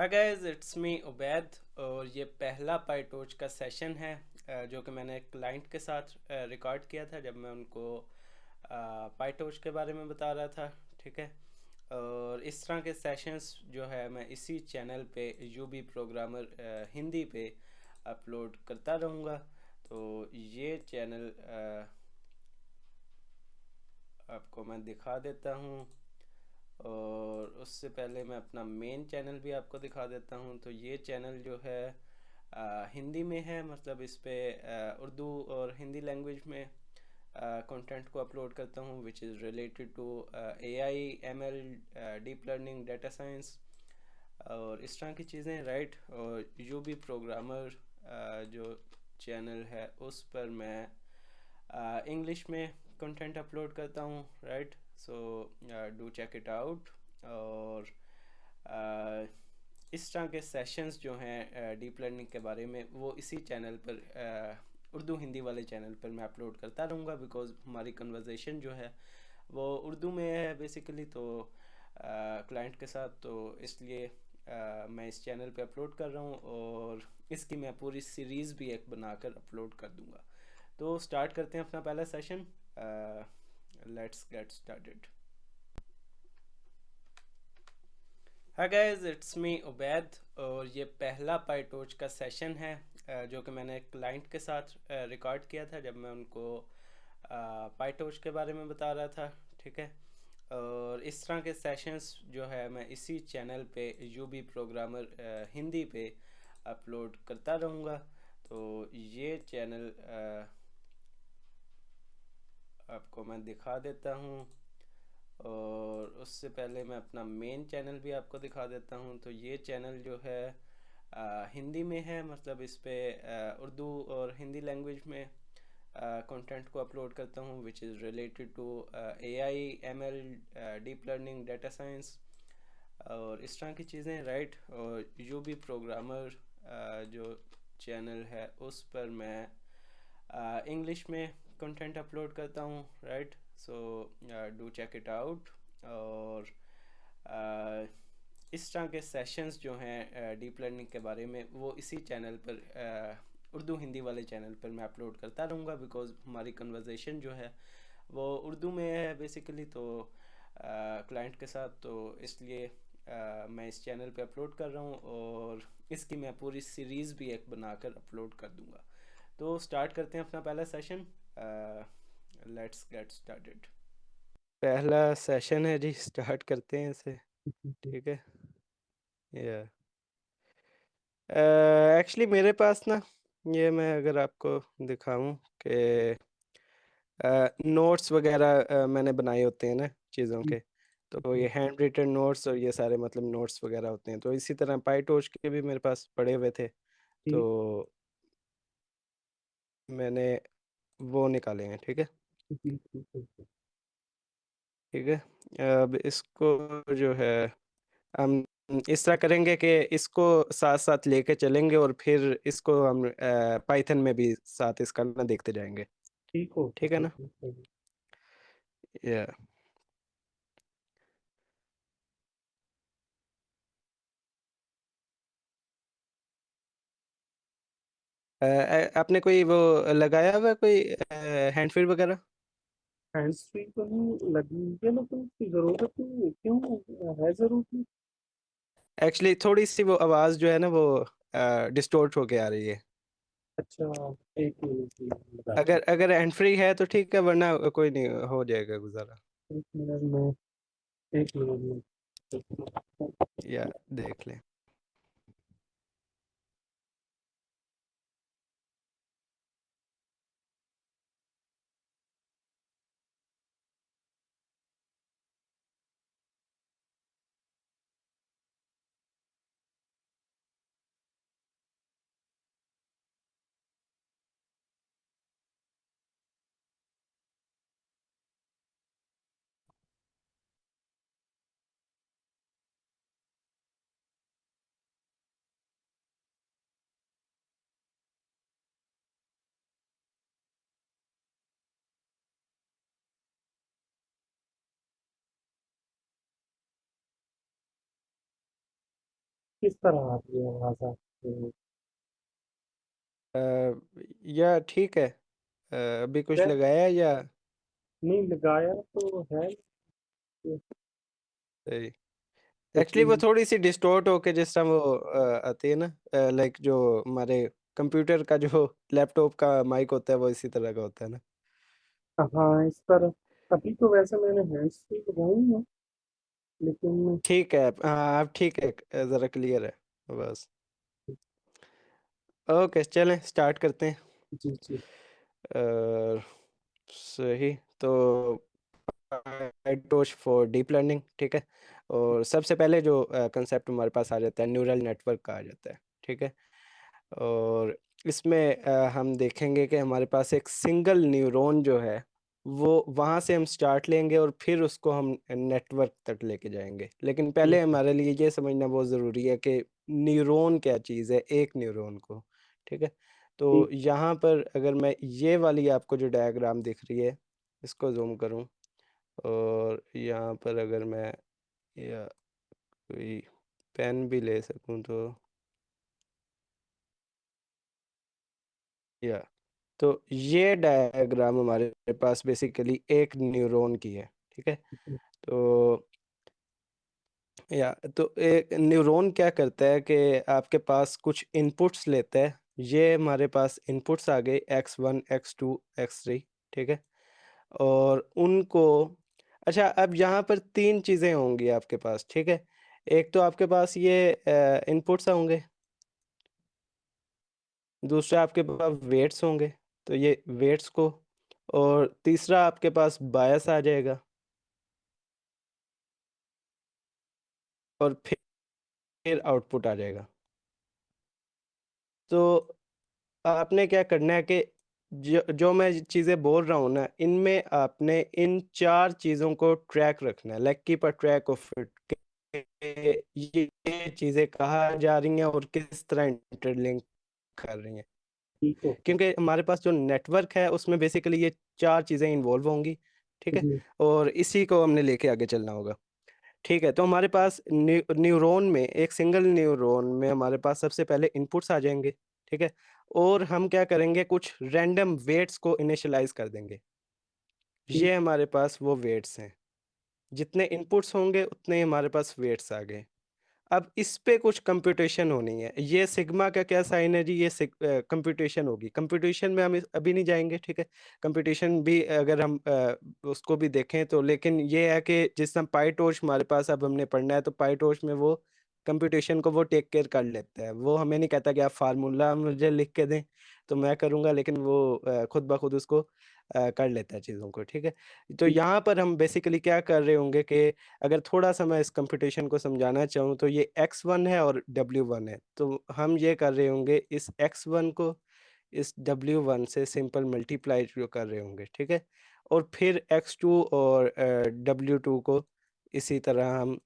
Hi guys, it's me Ubaid. और ये पहला पाइटोच का सेशन है जो कि मैंने क्लाइंट के साथ रिकॉर्ड किया था जब मैं उनको पाइटोच के बारे में बता रहा था। ठीक है। और इस तरह के सेशंस जो है मैं इसी चैनल पे यूबी प्रोग्रामर हिंदी पे अपलोड करता रहूँगा। तो ये चैनल आपको मैं दिखा देता हूँ। और उससे पहले मैं अपना मेन चैनल भी आपको दिखा देता हूँ। तो ये चैनल जो है हिंदी में है, मतलब इस पे उर्दू और हिंदी लैंग्वेज में कंटेंट को अपलोड करता हूँ which is related to AI, ML, deep learning, data science और इस तरह की चीज़ें, राइट। और यूबी प्रोग्रामर जो चैनल है उस पर मैं इंग्लिश में कंटेंट अपलोड करता हूँ, right. So do check it out. और uh, इस तरह के सेशंस जो हैं डीप लर्निंग के बारे में वो इसी चैनल पर उर्दू हिंदी वाले चैनल पर मैं अपलोड करता रहूँगा, बिकॉज़ हमारी कन्वर्जेशन जो है वो उर्दू में है बेसिकली। तो क्लाइंट के साथ, तो इसलिए मैं इस चैनल पे अपलोड कर रहा हूँ और इसकी मैं पूरी सीरीज़ भी एक बनाकर अपलोड कर दूँगा। तो स्टार्ट करते हैं अपना पहला session. Let's get started. Hi guys, it's me Ubaid. और ये पहला पाइटोच का सेशन है जो कि मैंने क्लाइंट के साथ रिकॉर्ड किया था जब मैं उनको पाइटोच के बारे में बता रहा था। ठीक है। और इस तरह के सेशंस जो है मैं इसी चैनल पे यूबी प्रोग्रामर हिंदी पे अपलोड करता रहूँगा। तो ये चैनल आपको मैं दिखा देता हूँ। और उससे पहले मैं अपना मेन चैनल भी आपको दिखा देता हूँ। तो ये चैनल जो है हिंदी में है, मतलब इस पे उर्दू और हिंदी लैंग्वेज में कंटेंट को अपलोड करता हूँ which is related to AI, ML, deep learning, data science और इस तरह की चीज़ें, राइट। और यूबी प्रोग्रामर जो चैनल है उस पर मैं इंग्लिश में कंटेंट अपलोड करता हूँ, right. So do check it out. और uh, इस तरह के सेशंस जो हैं डीप लर्निंग के बारे में वो इसी चैनल पर उर्दू हिंदी वाले चैनल पर मैं अपलोड करता रहूँगा, बिकॉज़ हमारी कन्वर्जेशन जो है वो उर्दू में है बेसिकली। तो क्लाइंट के साथ, तो इसलिए मैं इस चैनल पे अपलोड कर रहा हूँ और इसकी मैं पूरी सीरीज़ भी एक बनाकर अपलोड कर दूँगा। तो स्टार्ट करते हैं अपना पहला सेशन। Let's get started. पहला सेशन है जी, स्टार्ट करते हैं इसे। ठीक है। या एक्चुअली मेरे पास ना, ये मैं अगर आपको दिखाऊं कि नोट्स वगैरह मैंने बनाए होते हैं ना चीज़ों के। तो ये हैंड रिटन नोट्स और ये सारे मतलब नोट्स वगैरह होते हैं। तो इसी तरह पाइटोच के भी मेरे पास पड़े हुए थे, ठीक तो मैंने वो निकाले हैं। ठीक है। ठीक ठीक ठीक। ठीक है। अब इसको जो है हम इस तरह करेंगे कि इसको साथ साथ लेके चलेंगे और फिर इसको हम पाइथन में भी साथ इसका ना देखते जाएंगे। ठीक होगा ठीक है ठीक ना। होगा। या आपने कोई वो लगाया हुआ है, कोई हैंड फ्री वगैरह? हैंड्स फ्री तो नहीं लगी है, लेकिन उसकी जरूरत नहीं है। क्यों है जरूरत? एक्चुअली थोड़ी सी वो आवाज़ जो है ना वो डिस्टोर्ट होके आ रही है। अच्छा, एक मिनट लगाता अगर अगर हैंड फ्री है तो ठीक है, वरना कोई नहीं, हो जाएगा गुजारा। हूँ। एक मिनट में, एक मिनट में। या देख लें। किस तरह आ रही है आवाज़ आपको? अ, या ठीक है। अभी कुछ मैं लगाया या नहीं लगाया तो है, सही? एक्चुअली वो लेकिन थोड़ी सी डिस्टॉर्ट होके जिस तरह वो आती है ना, लाइक जो हमारे कंप्यूटर का जो लैपटॉप का माइक होता है वो इसी तरह का होता है ना। हाँ, इस तरह। अभी तो वैसे मैंने हैंड्स फ्री लगाई है, लेकिन ठीक है, हाँ अब ठीक है, ज़रा क्लियर है बस। ओके चलें स्टार्ट करते हैं। जी, जी, अ, सही तो टोच फॉर डीप लर्निंग, ठीक है। और सबसे पहले जो कंसेप्ट हमारे पास आ जाता है न्यूरल नेटवर्क का आ जाता है, ठीक है। और इसमें हम देखेंगे कि हमारे पास एक सिंगल न्यूरॉन जो है वो वहाँ से हम स्टार्ट लेंगे और फिर उसको हम नेटवर्क तक लेके जाएंगे। लेकिन पहले ठीक है, हमारे लिए ये समझना बहुत ज़रूरी है कि न्यूरॉन क्या चीज़ है, एक न्यूरॉन को, ठीक है। तो ठीक, यहाँ पर अगर मैं ये वाली आपको जो डायग्राम दिख रही है इसको जूम करूँ और यहाँ पर अगर मैं या कोई पेन भी ले सकूँ तो या तो ये डायग्राम हमारे पास बेसिकली एक न्यूरॉन की है, ठीक है। ठीक, तो या तो एक न्यूरॉन क्या करता है कि आपके पास कुछ इनपुट्स लेता है। ये हमारे पास इनपुट्स आ गए x1 x2 x3, ठीक है। और उनको अच्छा अब यहाँ पर तीन चीज़ें होंगी आपके पास, ठीक है। एक तो आपके पास ये इनपुट्स होंगे, दूसरा आपके पास वेट्स होंगे, तो ये वेट्स को, और तीसरा आपके पास बायस आ जाएगा, और फिर आउटपुट आ जाएगा। तो आपने क्या करना है कि जो जो मैं चीज़ें बोल रहा हूँ ना, इनमें आपने इन चार चीज़ों को ट्रैक रखना है, like keep a track of it, ये चीज़ें कहाँ जा रही हैं और किस तरह इंटरलिंक कर रही हैं। ठीक है, क्योंकि हमारे पास जो नेटवर्क है उसमें बेसिकली ये चार चीज़ें इन्वॉल्व होंगी, ठीक है। जी, और इसी को हमने लेके आगे चलना होगा, ठीक है। तो हमारे पास न्यूरॉन में, एक सिंगल न्यूरॉन में हमारे पास सबसे पहले इनपुट्स आ जाएंगे, ठीक है। और हम क्या करेंगे, कुछ रैंडम वेट्स को इनिशियलाइज कर देंगे। ठीक, ये हमारे पास वो वेट्स हैं, जितने इनपुट्स होंगे उतने ही हमारे पास वेट्स आ गए। अब इस पे कुछ कंप्यूटेशन होनी है। ये सिग्मा का क्या साइन है जी, ये कंप्यूटेशन होगी। कंप्यूटेशन में हम अभी नहीं जाएंगे, ठीक है। कंप्यूटेशन भी अगर हम उसको भी देखें तो, लेकिन ये है कि जिस तरह पाई टॉर्च हमारे पास अब हमने पढ़ना है, तो पाई टॉर्च में वो कंप्यूटेशन को वो टेक केयर कर लेता है। वो हमें नहीं कहता कि आप फार्मूला मुझे लिख के दें तो मैं करूँगा, लेकिन वो खुद ब खुद उसको कर लेता है चीज़ों को, ठीक है। तो ठीक, यहाँ पर हम बेसिकली क्या कर रहे होंगे कि अगर थोड़ा-सा मैं इस कंप्यूटेशन को समझाना चाहूँ तो ये x1 है और w1 है। तो हम ये कर रहे होंगे इस x1 को इस w1 से सिंपल मल्टीप्लाई जो कर रहे होंगे, ठीक है? और फिर x2 और w2 को इसी तरह हम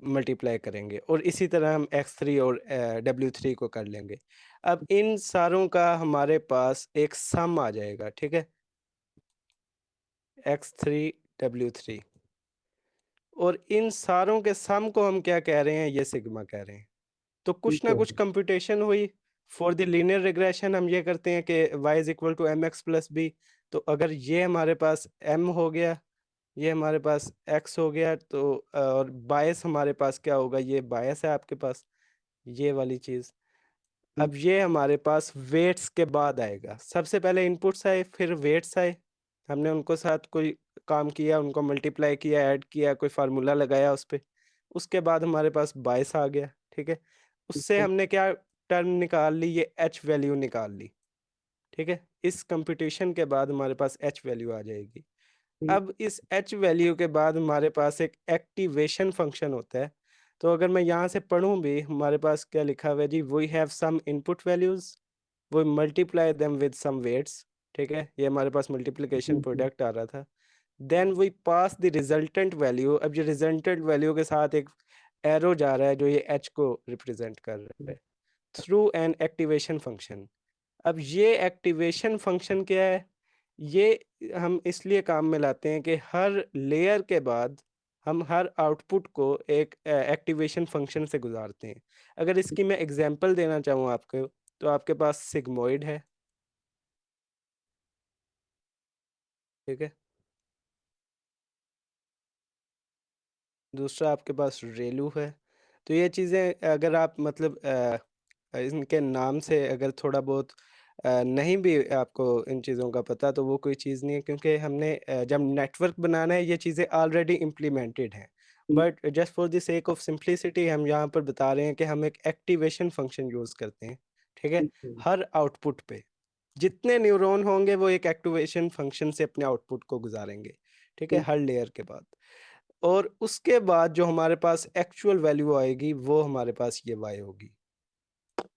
मल्टीप्लाई करेंगे और इसी तरह हम x3 और w3 को कर लेंगे। अब इन सारों का हमारे पास एक सम आ जाएगा, ठीक है? x3 w3, और इन सारों के सम को हम क्या कह रहे हैं, ये सिग्मा कह रहे हैं। तो कुछ ठीक ना है, कुछ कंप्यूटेशन हुई। फॉर द लीनियर रिग्रेशन हम ये करते हैं कि y is equal to M X plus B. तो अगर ये हमारे पास m हो गया, ये हमारे पास x हो गया, तो और बायस हमारे पास क्या होगा, ये बायस है आपके पास, ये वाली चीज़। ठीक, अब ये हमारे पास वेट्स के बाद आएगा। सबसे पहले इनपुट्स आए, फिर वेट्स आए। हमने उनको साथ कोई काम किया, उनको मल्टीप्लाई किया, ऐड किया, कोई फार्मूला लगाया उस पे। उसके बाद हमारे पास बायस आ गया, ठीक है। ठीक उससे है, हमने क्या टर्म निकाल ली, ये एच वैल्यू निकाल ली, ठीक है। इस कंप्यूटेशन के बाद हमारे पास एच वैल्यू आ जाएगी। ठीक, अब इस एच वैल्यू के बाद हमारे पास एक एक्टिवेशन फंक्शन होता है। तो अगर मैं यहाँ से पढ़ूँ भी, हमारे पास क्या लिखा हुआ है जी, we have some input values, वो multiply them with some weights, ठीक है। ये हमारे पास मल्टीप्लिकेशन जी, जी, प्रोडक्ट आ रहा था। Then we pass the resultant value. अब ये रिजल्टेंट वैल्यू के साथ एक एरो जा रहा है जो ये एच को रिप्रेजेंट कर रहा है, थ्रू एन एक्टिवेशन फंक्शन। अब ये एक्टिवेशन फंक्शन क्या है, ये हम इसलिए काम में लाते हैं कि हर लेयर के बाद हम हर आउटपुट को एक एक्टिवेशन फंक्शन से गुजारते हैं। अगर इसकी मैं एग्जांपल देना चाहूँ आपको, तो आपके पास सिग्मोइड है, ठीक है? दूसरा आपके पास रेलू है। तो ये चीज़ें अगर आप मतलब इनके नाम से अगर थोड़ा बहुत नहीं भी आपको इन चीज़ों का पता, तो वो कोई चीज़ नहीं है, क्योंकि हमने जब नेटवर्क बनाना है ये चीज़ें ऑलरेडी इम्प्लीमेंटेड हैं। ठीक but just for the sake of simplicity हम यहाँ पर बता रहे हैं कि हम एक एक्टिवेशन फंक्शन यूज़ करते हैं, ठीक है? ठीक है। हर आउटपुट पे जितने न्यूरॉन होंगे वो एक एक्टिवेशन फंक्शन से अपने आउटपुट को गुजारेंगे, ठीक है? ठीक। हर लेयर के बाद। और उसके बाद जो हमारे पास एक्चुअल वैल्यू आएगी वो हमारे पास ये y होगी,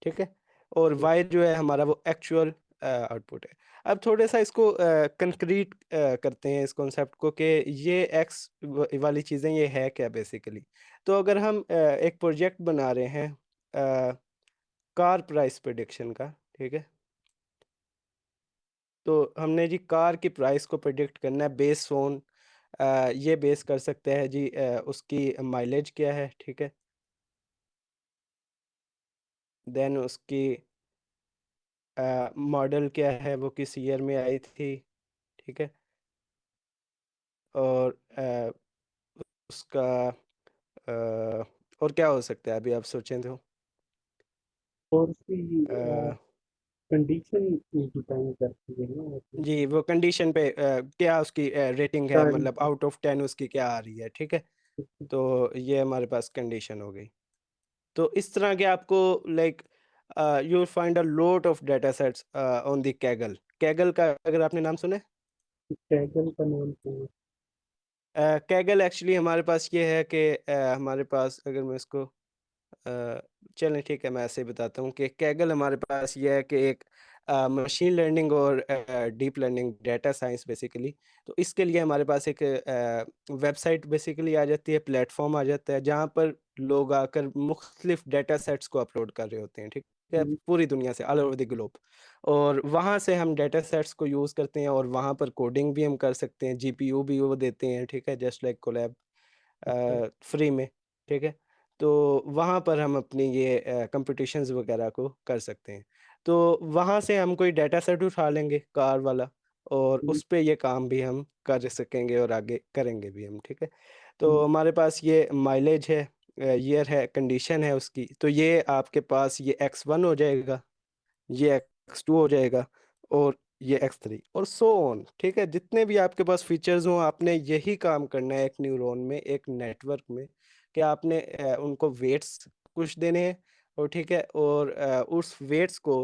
ठीक है? और ठीक। y जो है हमारा वो एक्चुअल आउटपुट है। अब थोड़ा-सा इसको कंक्रीट करते हैं इस कॉन्सेप्ट को कि ये x वाली चीज़ें ये है क्या बेसिकली? तो अगर हम एक प्रोजेक्ट बना रहे हैं कार प्राइस प्रेडिक्शन का, ठीक है? तो हमने जी कार की प्राइस को प्रेडिक्ट करना है बेस्ड ऑन ये बेस कर सकते हैं जी उसकी माइलेज क्या है, ठीक है? देन उसकी मॉडल क्या है, वो किस ईयर में आई थी, ठीक है? और उसका और क्या हो सकता है अभी आप सोचें तो? और उसकी अ, कंडीशन डिपेंड करती है ना मतलब। जी, वो कंडीशन पे क्या उसकी रेटिंग है, टाइम। मतलब आउट ऑफ 10 उसकी क्या आ रही है, ठीक है? तो ये हमारे पास कंडीशन हो गई। तो इस तरह के आपको like you will find a lot of data sets on the Kaggle. Kaggle का अगर आपने नाम सुना है? कैगल का नाम क्या है? कैगल एक्चुअली हमारे पास ये है कि हमारे पास अगर मैं इसको चलें ठीक है, मैं ऐसे ही बताता हूँ कि कैगल हमारे पास ये है कि एक मशीन लर्निंग और deep learning data science basically. तो इसके लिए हमारे पास एक वेबसाइट बेसिकली आ जाती है, प्लेटफॉर्म आ जाता है, जहाँ पर लोग आकर मुख्तलिफ डेटा सेट्स को अपलोड कर रहे होते हैं, ठीक है? हम्म। पूरी दुनिया से, ऑल ओवर द ग्लोब। और वहाँ से हम डेटा सेट्स को यूज़ करते हैं और वहाँ पर कोडिंग भी हम कर सकते हैं, जीपीयू भी वो देते हैं, ठीक है? जस्ट लाइक कोलैब अच्छा। फ्री में, ठीक है? तो वहाँ पर हम अपनी ये कॉम्पिटिशन्स वगैरह को कर सकते हैं। तो वहाँ से हम कोई डेटा सेट उठा लेंगे कार वाला, और हम्म। उस पे ये काम भी हम कर सकेंगे और आगे करेंगे भी हम, ठीक है? हम्म। तो हमारे पास ये माइलेज है, ईयर है, कंडीशन है उसकी, तो ये आपके पास ये X1 हो जाएगा, ये X2 हो जाएगा, और ये X3 और सो ऑन, ठीक है? जितने भी आपके पास फीचर्स हों, आपने यही काम करना है एक न्यूरॉन में, एक नेटवर्क में, कि आपने उनको वेट्स कुछ देने हैं, और ठीक है, और उस वेट्स को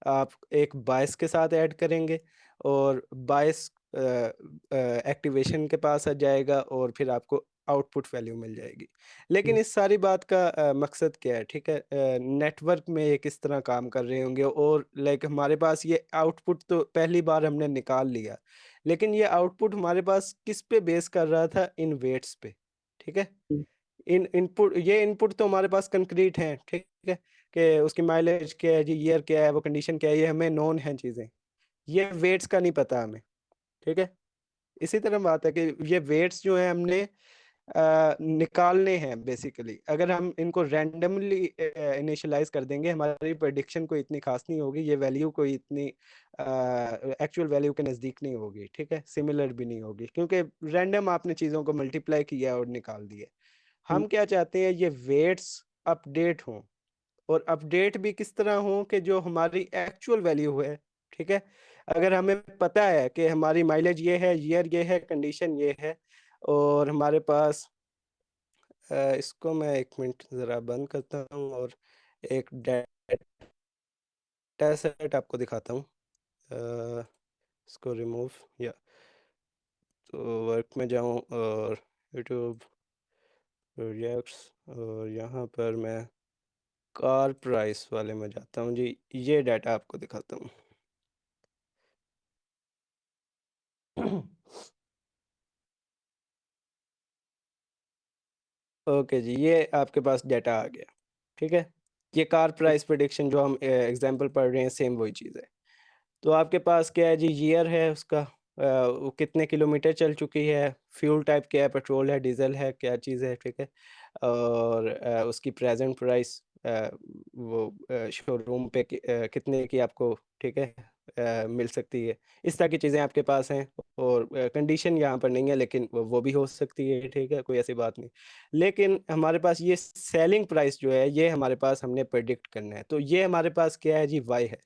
आप एक बायस के साथ ऐड करेंगे, और बायस एक्टिवेशन के पास आ जाएगा, और फिर आपको आउटपुट वैल्यू मिल जाएगी। लेकिन हम्म। इस सारी बात का मकसद क्या है, ठीक है? नेटवर्क में ये किस तरह काम कर रहे होंगे, और लाइक हमारे पास ये आउटपुट तो पहली बार हमने निकाल लिया, लेकिन ये आउटपुट हमारे पास किस पे बेस कर रहा था? इन वेट्स पे, ठीक है? हम्म। ये इनपुट तो हमारे पास कंक्रीट हैं, ठीक है? कि उसकी माइलेज क्या है जी, ईयर क्या है, वो कंडीशन क्या है, ये हमें नोन हैं चीज़ें। ये वेट्स का नहीं पता हमें, ठीक है? इसी तरह बात है कि ये वेट्स जो हैं हमने निकालने हैं बेसिकली। अगर हम इनको रैंडमली इनिशियलाइज़ कर देंगे, हमारी प्रेडिक्शन कोई इतनी ख़ास नहीं होगी, ये वैल्यू कोई इतनी एक्चुअल वैल्यू के नज़दीक नहीं होगी, ठीक है? सिमिलर भी नहीं होगी, क्योंकि रैंडम आपने चीज़ों को मल्टीप्लाई किया और निकाल दिया। हम्म। हम क्या चाहते हैं, ये वेट्स अपडेट हों, और अपडेट भी किस तरह हों कि जो हमारी एक्चुअल वैल्यू है, ठीक है? अगर हमें पता है कि हमारी माइलेज ये है, ईयर ये है, कंडीशन ये है, और हमारे पास इसको मैं 1 मिनट ज़रा बंद करता हूँ और एक डेटा सेट आपको दिखाता हूँ। इसको रिमूव या तो वर्क में जाऊँ और यूट्यूब प्रोजेक्ट्स, और यहाँ पर मैं कार प्राइस वाले में जाता हूँ जी, ये डाटा आपको दिखाता हूँ। ओके जी, ये आपके पास डाटा आ गया, ठीक है? ये कार प्राइस प्रेडिक्शन जो हम एग्ज़ाम्पल पढ़ रहे हैं, सेम वही चीज़ है। तो आपके पास क्या है जी, ईयर है उसका, वो कितने किलोमीटर चल चुकी है, फ्यूल टाइप क्या है, पेट्रोल है, डीज़ल है, क्या चीज़ है, ठीक है? और उसकी प्रेज़ेंट प्राइस वो शोरूम पे कितने की आपको, ठीक है, मिल सकती है। इस तरह की चीज़ें आपके पास हैं और कंडीशन यहाँ पर नहीं है, लेकिन वो भी हो सकती है, ठीक है? कोई ऐसी बात नहीं। लेकिन हमारे पास ये सेलिंग प्राइस जो है, ये हमारे पास हमने प्रेडिक्ट करना है। तो ये हमारे पास क्या है जी, वाई है,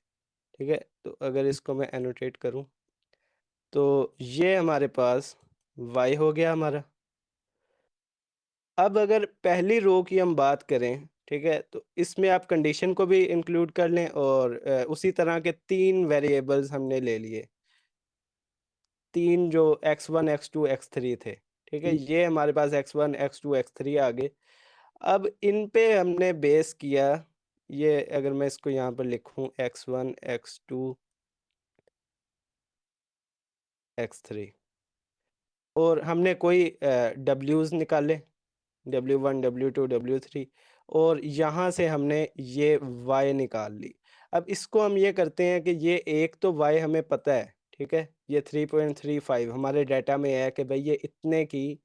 ठीक है? तो अगर इसको मैं एनोटेट करूँ, तो ये हमारे पास y हो गया हमारा। अब अगर पहली रो की हम बात करें, ठीक है? तो इसमें आप कंडीशन को भी इंक्लूड कर लें और उसी तरह के 3 वेरिएबल्स हमने ले लिए। 3 जो x1, x2, x3 थे, ठीक है? ठीक। ये हमारे पास x1, x2, x3 आ गए। अब इन पे हमने बेस किया, ये अगर मैं इसको यहाँ पर लिखूँ x1, x2, x3 और हमने कोई w's निकाले, W1, W2, W3 और यहाँ से हमने ये y निकाल ली। अब इसको हम ये करते हैं कि ये एक तो y हमें पता है, ठीक है? ये 3.35 हमारे डाटा में है कि भई ये इतने की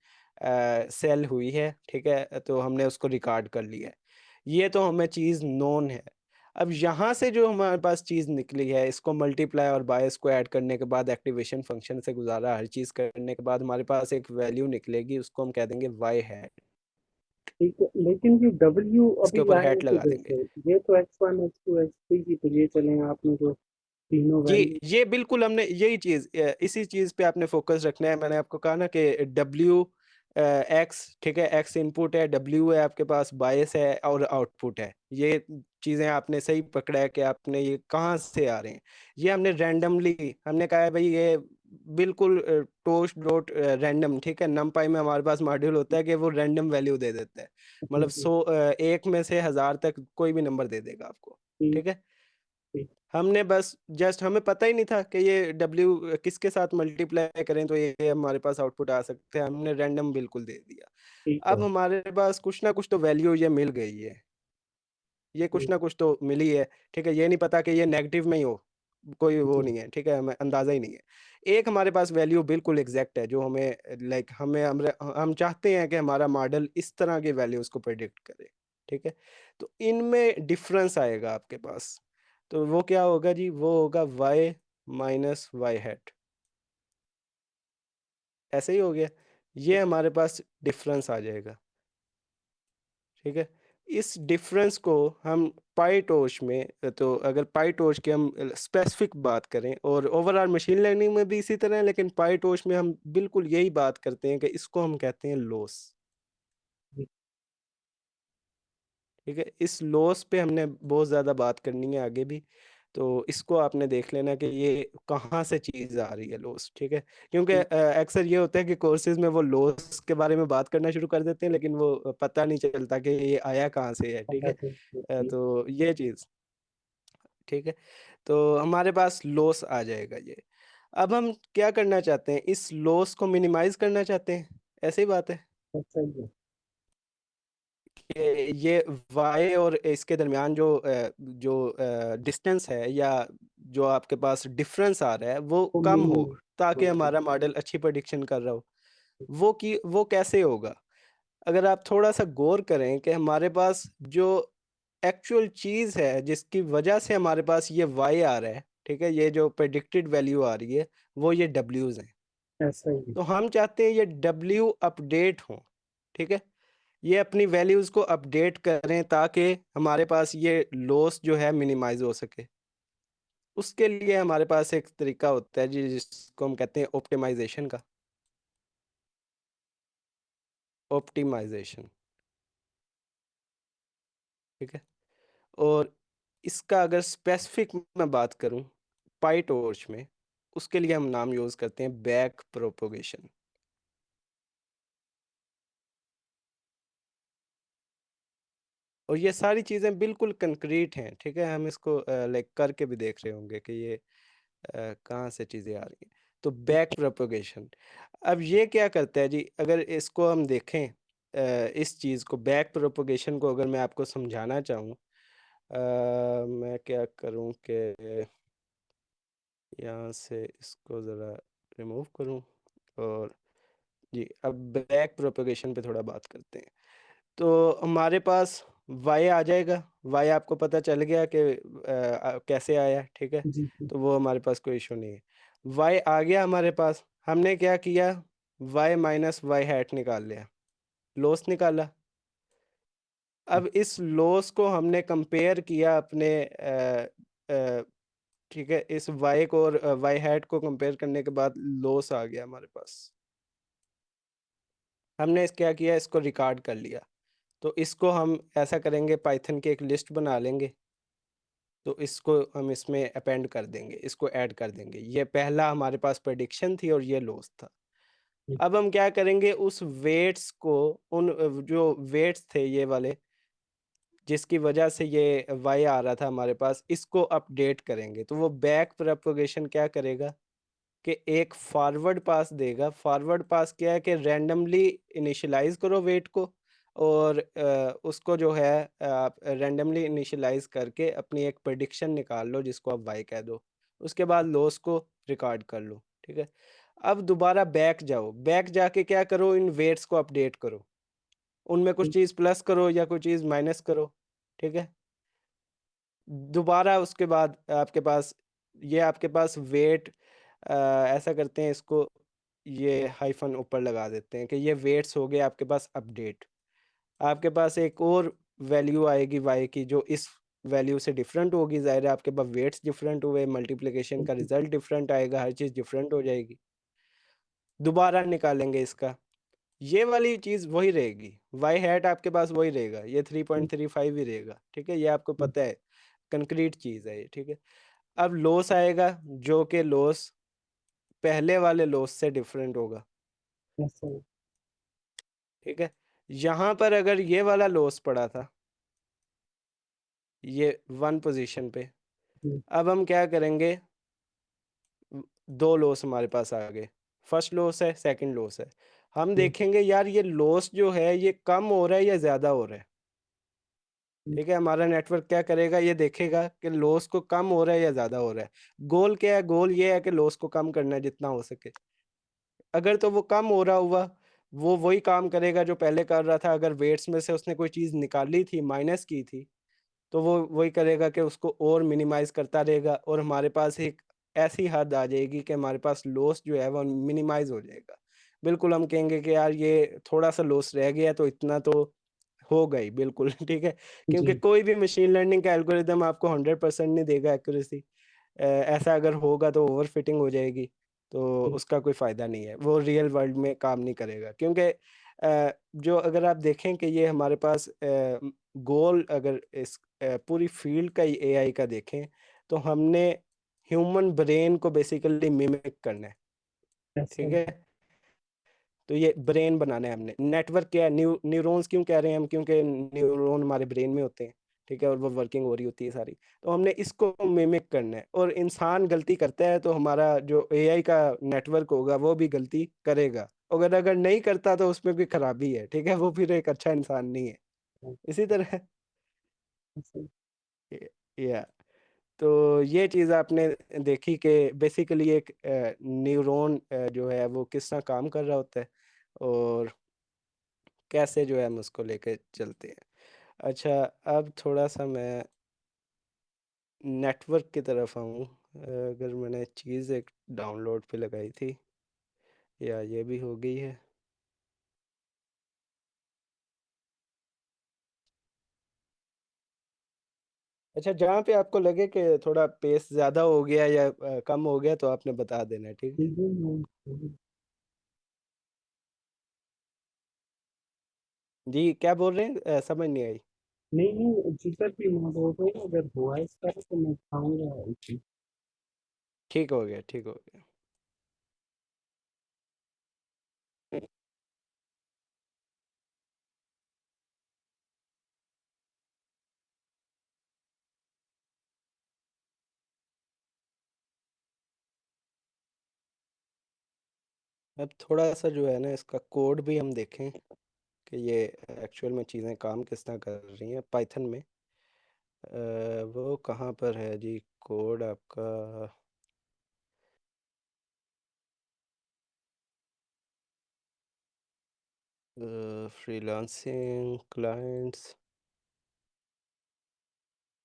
सेल हुई है, ठीक है? तो हमने उसको रिकॉर्ड कर लिया है। ये तो हमें चीज़ नोन है। अब यहाँ से जो हमारे पास चीज़ निकली है, इसको मल्टीप्लाई और बाय इसको ऐड करने के बाद एक्टिवेशन फंक्शन से गुज़ारा, हर चीज़ करने के बाद हमारे पास एक वैल्यू निकलेगी, उसको हम कह देंगे y है। ठीक है, लेकिन ये डब्ल्यू इसके अभी ऊपर आए हैट लगा किधर देंगे। से? ये तो x1 x2 x3 की तो ये चले हैं आपने जो तीनों जी, वैल्यू। ये बिल्कुल हमने यही चीज़ इसी चीज़ पे आपने फ़ोकस रखना है। मैंने आपको कहा ना कि डब्ल्यू एक्स, ठीक है? एक्स इनपुट है, डब्ल्यू है आपके पास, बायस है और आउटपुट है। ये चीज़ें आपने सही पकड़ा है कि आपने ये कहाँ से आ रहे हैं। ये हमने रैंडमली हमने कहा है भई ये बिल्कुल टोस्ट डॉट रैंडम, ठीक है? नमपाई में हमारे पास मॉड्यूल होता है कि वो रैंडम वैल्यू दे देता है। मतलब ठीक 100 1 में से 1000 तक कोई भी नंबर दे देगा आपको, ठीक ठीक है? ठीक। हमने बस जस्ट हमें पता ही नहीं था कि ये W किसके साथ मल्टीप्लाई करें तो ये हमारे पास आउटपुट आ सकते हैं, हमने रैंडम बिल्कुल दे दिया। ठीक अब है। हमारे पास कुछ ना कुछ तो वैल्यू ये मिल गई है, ये कुछ ठीक। ना कुछ तो मिली है, ठीक है? ये नहीं पता कि ये नेगेटिव में ही हो, कोई वो जी। नहीं है, ठीक है? हमें अंदाज़ा ही नहीं है। एक हमारे पास वैल्यू बिल्कुल एग्ज़ैक्ट है जो हमें लाइक हमें हम चाहते हैं कि हमारा मॉडल इस तरह की वैल्यूज़ को प्रेडिक्ट करे, ठीक है? तो इनमें डिफ़रेंस आएगा आपके पास, तो वो क्या होगा जी? वो होगा y माइनस y हैट, ऐसे ही हो गया। ये हमारे पास डिफ़रेंस आ जाएगा, ठीक है? इस डिफ़रेंस को हम पाईटॉर्च में तो अगर पाईटॉर्च की हम स्पेसिफ़िक बात करें और ओवरऑल मशीन लर्निंग में भी इसी तरह है, लेकिन पाईटॉर्च में हम बिल्कुल यही बात करते हैं कि इसको हम कहते हैं लॉस, जी। ठीक है? इस लॉस पे हमने बहुत ज़्यादा बात करनी है आगे भी, तो इसको आपने देख लेना कि ये कहाँ से चीज़ आ रही है लॉस, ठीक है? क्योंकि ठीक। अक्सर ये होता है कि कोर्सेज़ में वो लॉस के बारे में बात करना शुरू कर देते हैं, लेकिन वो पता नहीं चलता कि ये आया कहाँ से है, ठीक पता है? तो ठीक। तो ये चीज़, ठीक है? तो हमारे पास लॉस आ जाएगा ये। अब हम क्या करना चाहते हैं? इस लॉस को मिनिमाइज़ करना चाहते हैं, ऐसी ही बात है? अच्छा ही है। कि ये वाई और इसके दरमियान जो डिस्टेंस है या जो आपके पास डिफरेंस आ रहा है वो वो कम हो, मिनिमम। ताकि हाँ ठीक। हमारा मॉडल अच्छी प्रेडिक्शन कर रहा हो। वो कैसे होगा? अगर आप थोड़ा-सा गौर करें कि हमारे पास जो एक्चुअल चीज़ है जिसकी वजह से हमारे पास ये वाई आ रहा है, ठीक है? ये जो प्रेडिक्टेड वैल्यू आ रही है, वो ये डब्ल्यूज़ हैं। ऐसा ही है। तो हम चाहते हैं ये डब्ल्यू अपडेट हों, ठीक है? ये अपनी वैल्यूज़ को अपडेट करें ताकि हमारे पास ये लॉस जो है मिनिमाइज़ हो सके। उसके लिए हमारे पास एक तरीका होता है जी जिसको हम कहते हैं ऑप्टिमाइज़ेशन का, ऑप्टिमाइज़ेशन, ठीक है? और इसका अगर स्पेसिफ़िक मैं बात करूँ पाइटॉर्च में, उसके लिए हम नाम यूज़ करते हैं बैक प्रोपेगेशन। और ये सारी चीज़ें बिल्कुल कंक्रीट हैं, ठीक है? हम इसको लाइक करके भी देख रहे होंगे कि ये कहाँ से चीज़ें आ रही हैं। तो बैक प्रोपेगेशन, अब ये क्या करता है जी, अगर इसको हम देखें इस चीज़ को बैक प्रोपेगेशन को अगर मैं आपको समझाना चाहूँ, मैं क्या करूँ कि यहाँ से इसको ज़रा रिमूव करूँ। और जी, अब बैक प्रोपेगेशन पे थोड़ा बात करते हैं। तो हमारे पास वाई आ जाएगा। वाई आपको पता चल गया कि कैसे आया, ठीक है। जी जी तो वो हमारे पास कोई इशू नहीं है। वाई आ गया हमारे पास, हमने क्या किया, वाई माइनस वाई हैट निकाल लिया, लॉस निकाला। अब इस लॉस को हमने कंपेयर किया अपने ठीक है, इस वाई को और वाई हैट को कंपेयर करने के बाद लॉस आ गया हमारे पास। हमने इस क्या किया, इसको रिकॉर्ड कर लिया। तो इसको हम ऐसा करेंगे, पाइथन की एक लिस्ट बना लेंगे। तो इसको हम इसमें अपेंड कर देंगे, इसको ऐड कर देंगे। ये पहला हमारे पास प्रेडिक्शन थी और ये लॉस था। जी अब हम क्या करेंगे, उस वेट्स को, उन जो वेट्स थे ये वाले, जिसकी वजह से ये वाई आ रहा था हमारे पास, इसको अपडेट करेंगे। तो वो बैक प्रोपगेशन क्या करेगा कि एक फॉरवर्ड पास देगा। फॉरवर्ड पास क्या है कि रैंडमली इनिशियलाइज करो वेट को, और उसको जो है आप रैंडमली इनिशियलाइज करके अपनी एक प्रेडिक्शन निकाल लो जिसको आप वाई कह दो। उसके बाद लॉस को रिकॉर्ड कर लो, ठीक है। अब दोबारा बैक जाओ, बैक जाके क्या करो, इन वेट्स को अपडेट करो, उनमें कुछ जी चीज़ प्लस करो या कोई चीज़ माइनस करो, ठीक है। दोबारा उसके बाद आपके पास, ये आपके पास वेट, ऐसा करते हैं इसको, ये हाइफन ऊपर लगा देते हैं कि ये वेट्स हो गए आपके पास अपडेट। आपके पास एक और वैल्यू आएगी वाई की जो इस वैल्यू से डिफरेंट होगी, ज़ाहिर है आपके पास वेट्स डिफरेंट हुए, मल्टीप्लिकेशन का जी रिजल्ट डिफरेंट आएगा, हर चीज़ डिफरेंट हो जाएगी। दोबारा निकालेंगे इसका, ये वाली चीज़ वही रहेगी, वाई हैट आपके पास वही रहेगा, ये 3.35 ही रहेगा, ठीक है। ये आपको जी पता है, कंक्रीट चीज़ है ये, ठीक है। अब लॉस आएगा, जो कि लॉस पहले वाले लॉस से डिफरेंट होगा, ऐसा है। ठीक है। यहाँ पर अगर ये वाला लॉस पड़ा था, ये 1 पोजीशन पे, जी अब हम क्या करेंगे, दो लॉस हमारे पास आ गए, फर्स्ट लॉस है, सेकंड लॉस है। हम जी देखेंगे यार ये लॉस जो है ये कम हो रहा है या ज़्यादा हो रहा है, जी ठीक है। हमारा नेटवर्क क्या करेगा, ये देखेगा कि लॉस को कम हो रहा है या ज़्यादा हो रहा है। गोल क्या है, गोल ये है कि लॉस को कम करना है जितना हो सके। अगर तो वो कम हो रहा हुआ, वो वही काम करेगा जो पहले कर रहा था। अगर वेट्स में से उसने कोई चीज़ निकाली थी, माइनस की थी, तो वो वही करेगा कि उसको और मिनिमाइज करता रहेगा, और हमारे पास एक ऐसी हद आ जाएगी कि हमारे पास लॉस जो है वो मिनिमाइज हो जाएगा। बिल्कुल हम कहेंगे कि यार ये थोड़ा सा लॉस रह गया तो इतना तो हो गई, बिल्कुल ठीक है। क्योंकि जी कोई भी मशीन लर्निंग का एल्गोरिदम आपको 100% नहीं देगा एक्यूरेसी। ऐसा अगर होगा तो ओवर फिटिंग हो जाएगी, तो उसका कोई फ़ायदा नहीं है, वो रियल वर्ल्ड में काम नहीं करेगा। क्योंकि जो अगर आप देखें कि ये हमारे पास गोल, अगर इस पूरी फील्ड का एआई का देखें, तो हमने ह्यूमन ब्रेन को बेसिकली मिमिक करना है, ऐसा ठीक है। है। तो ये ब्रेन बनाना है हमने। नेटवर्क क्या है, न्यूरॉन्स क्यों कह रहे हैं हम, क्योंकि न्यूरॉन हमारे ब्रेन में होते हैं, ठीक है, और वो वर्किंग हो रही होती है सारी। तो हमने इसको मिमिक करना है, और इंसान गलती करता है तो हमारा जो एआई का नेटवर्क होगा वो भी गलती करेगा। अगर अगर नहीं करता तो उसमें कोई खराबी है, ठीक है, वो फिर एक अच्छा इंसान नहीं है। इसी तरह ऐसा है। या, तो ये चीज़ आपने देखी कि बेसिकली एक न्यूरॉन जो है वो किस तरह काम कर रहा होता है, और कैसे जो है हम उसको लेके चलते हैं। अच्छा, अब थोड़ा सा मैं नेटवर्क की तरफ आऊँ। अगर मैंने चीज़ एक डाउनलोड पे लगाई थी, या ये भी हो गई है। अच्छा, जहाँ पे आपको लगे कि थोड़ा पेस ज़्यादा हो गया या कम हो गया तो आपने बता देना, ठीक है। जी नहीं जी, क्या बोल रहे हैं, समझ नहीं आई। नहीं जिधर भी मैं बोल रहा हूँ, अगर हुआ इस तरह तो मैं खाऊंगा जी। ठीक हो गया, ठीक हो गया। अब थोड़ा सा जो है ना इसका कोड भी हम देखें कि ये एक्चुअल में चीज़ें काम किस तरह कर रही हैं पाइथन में। वो कहाँ पर है जी, कोड आपका। फ्रीलांसिंग क्लाइंट्स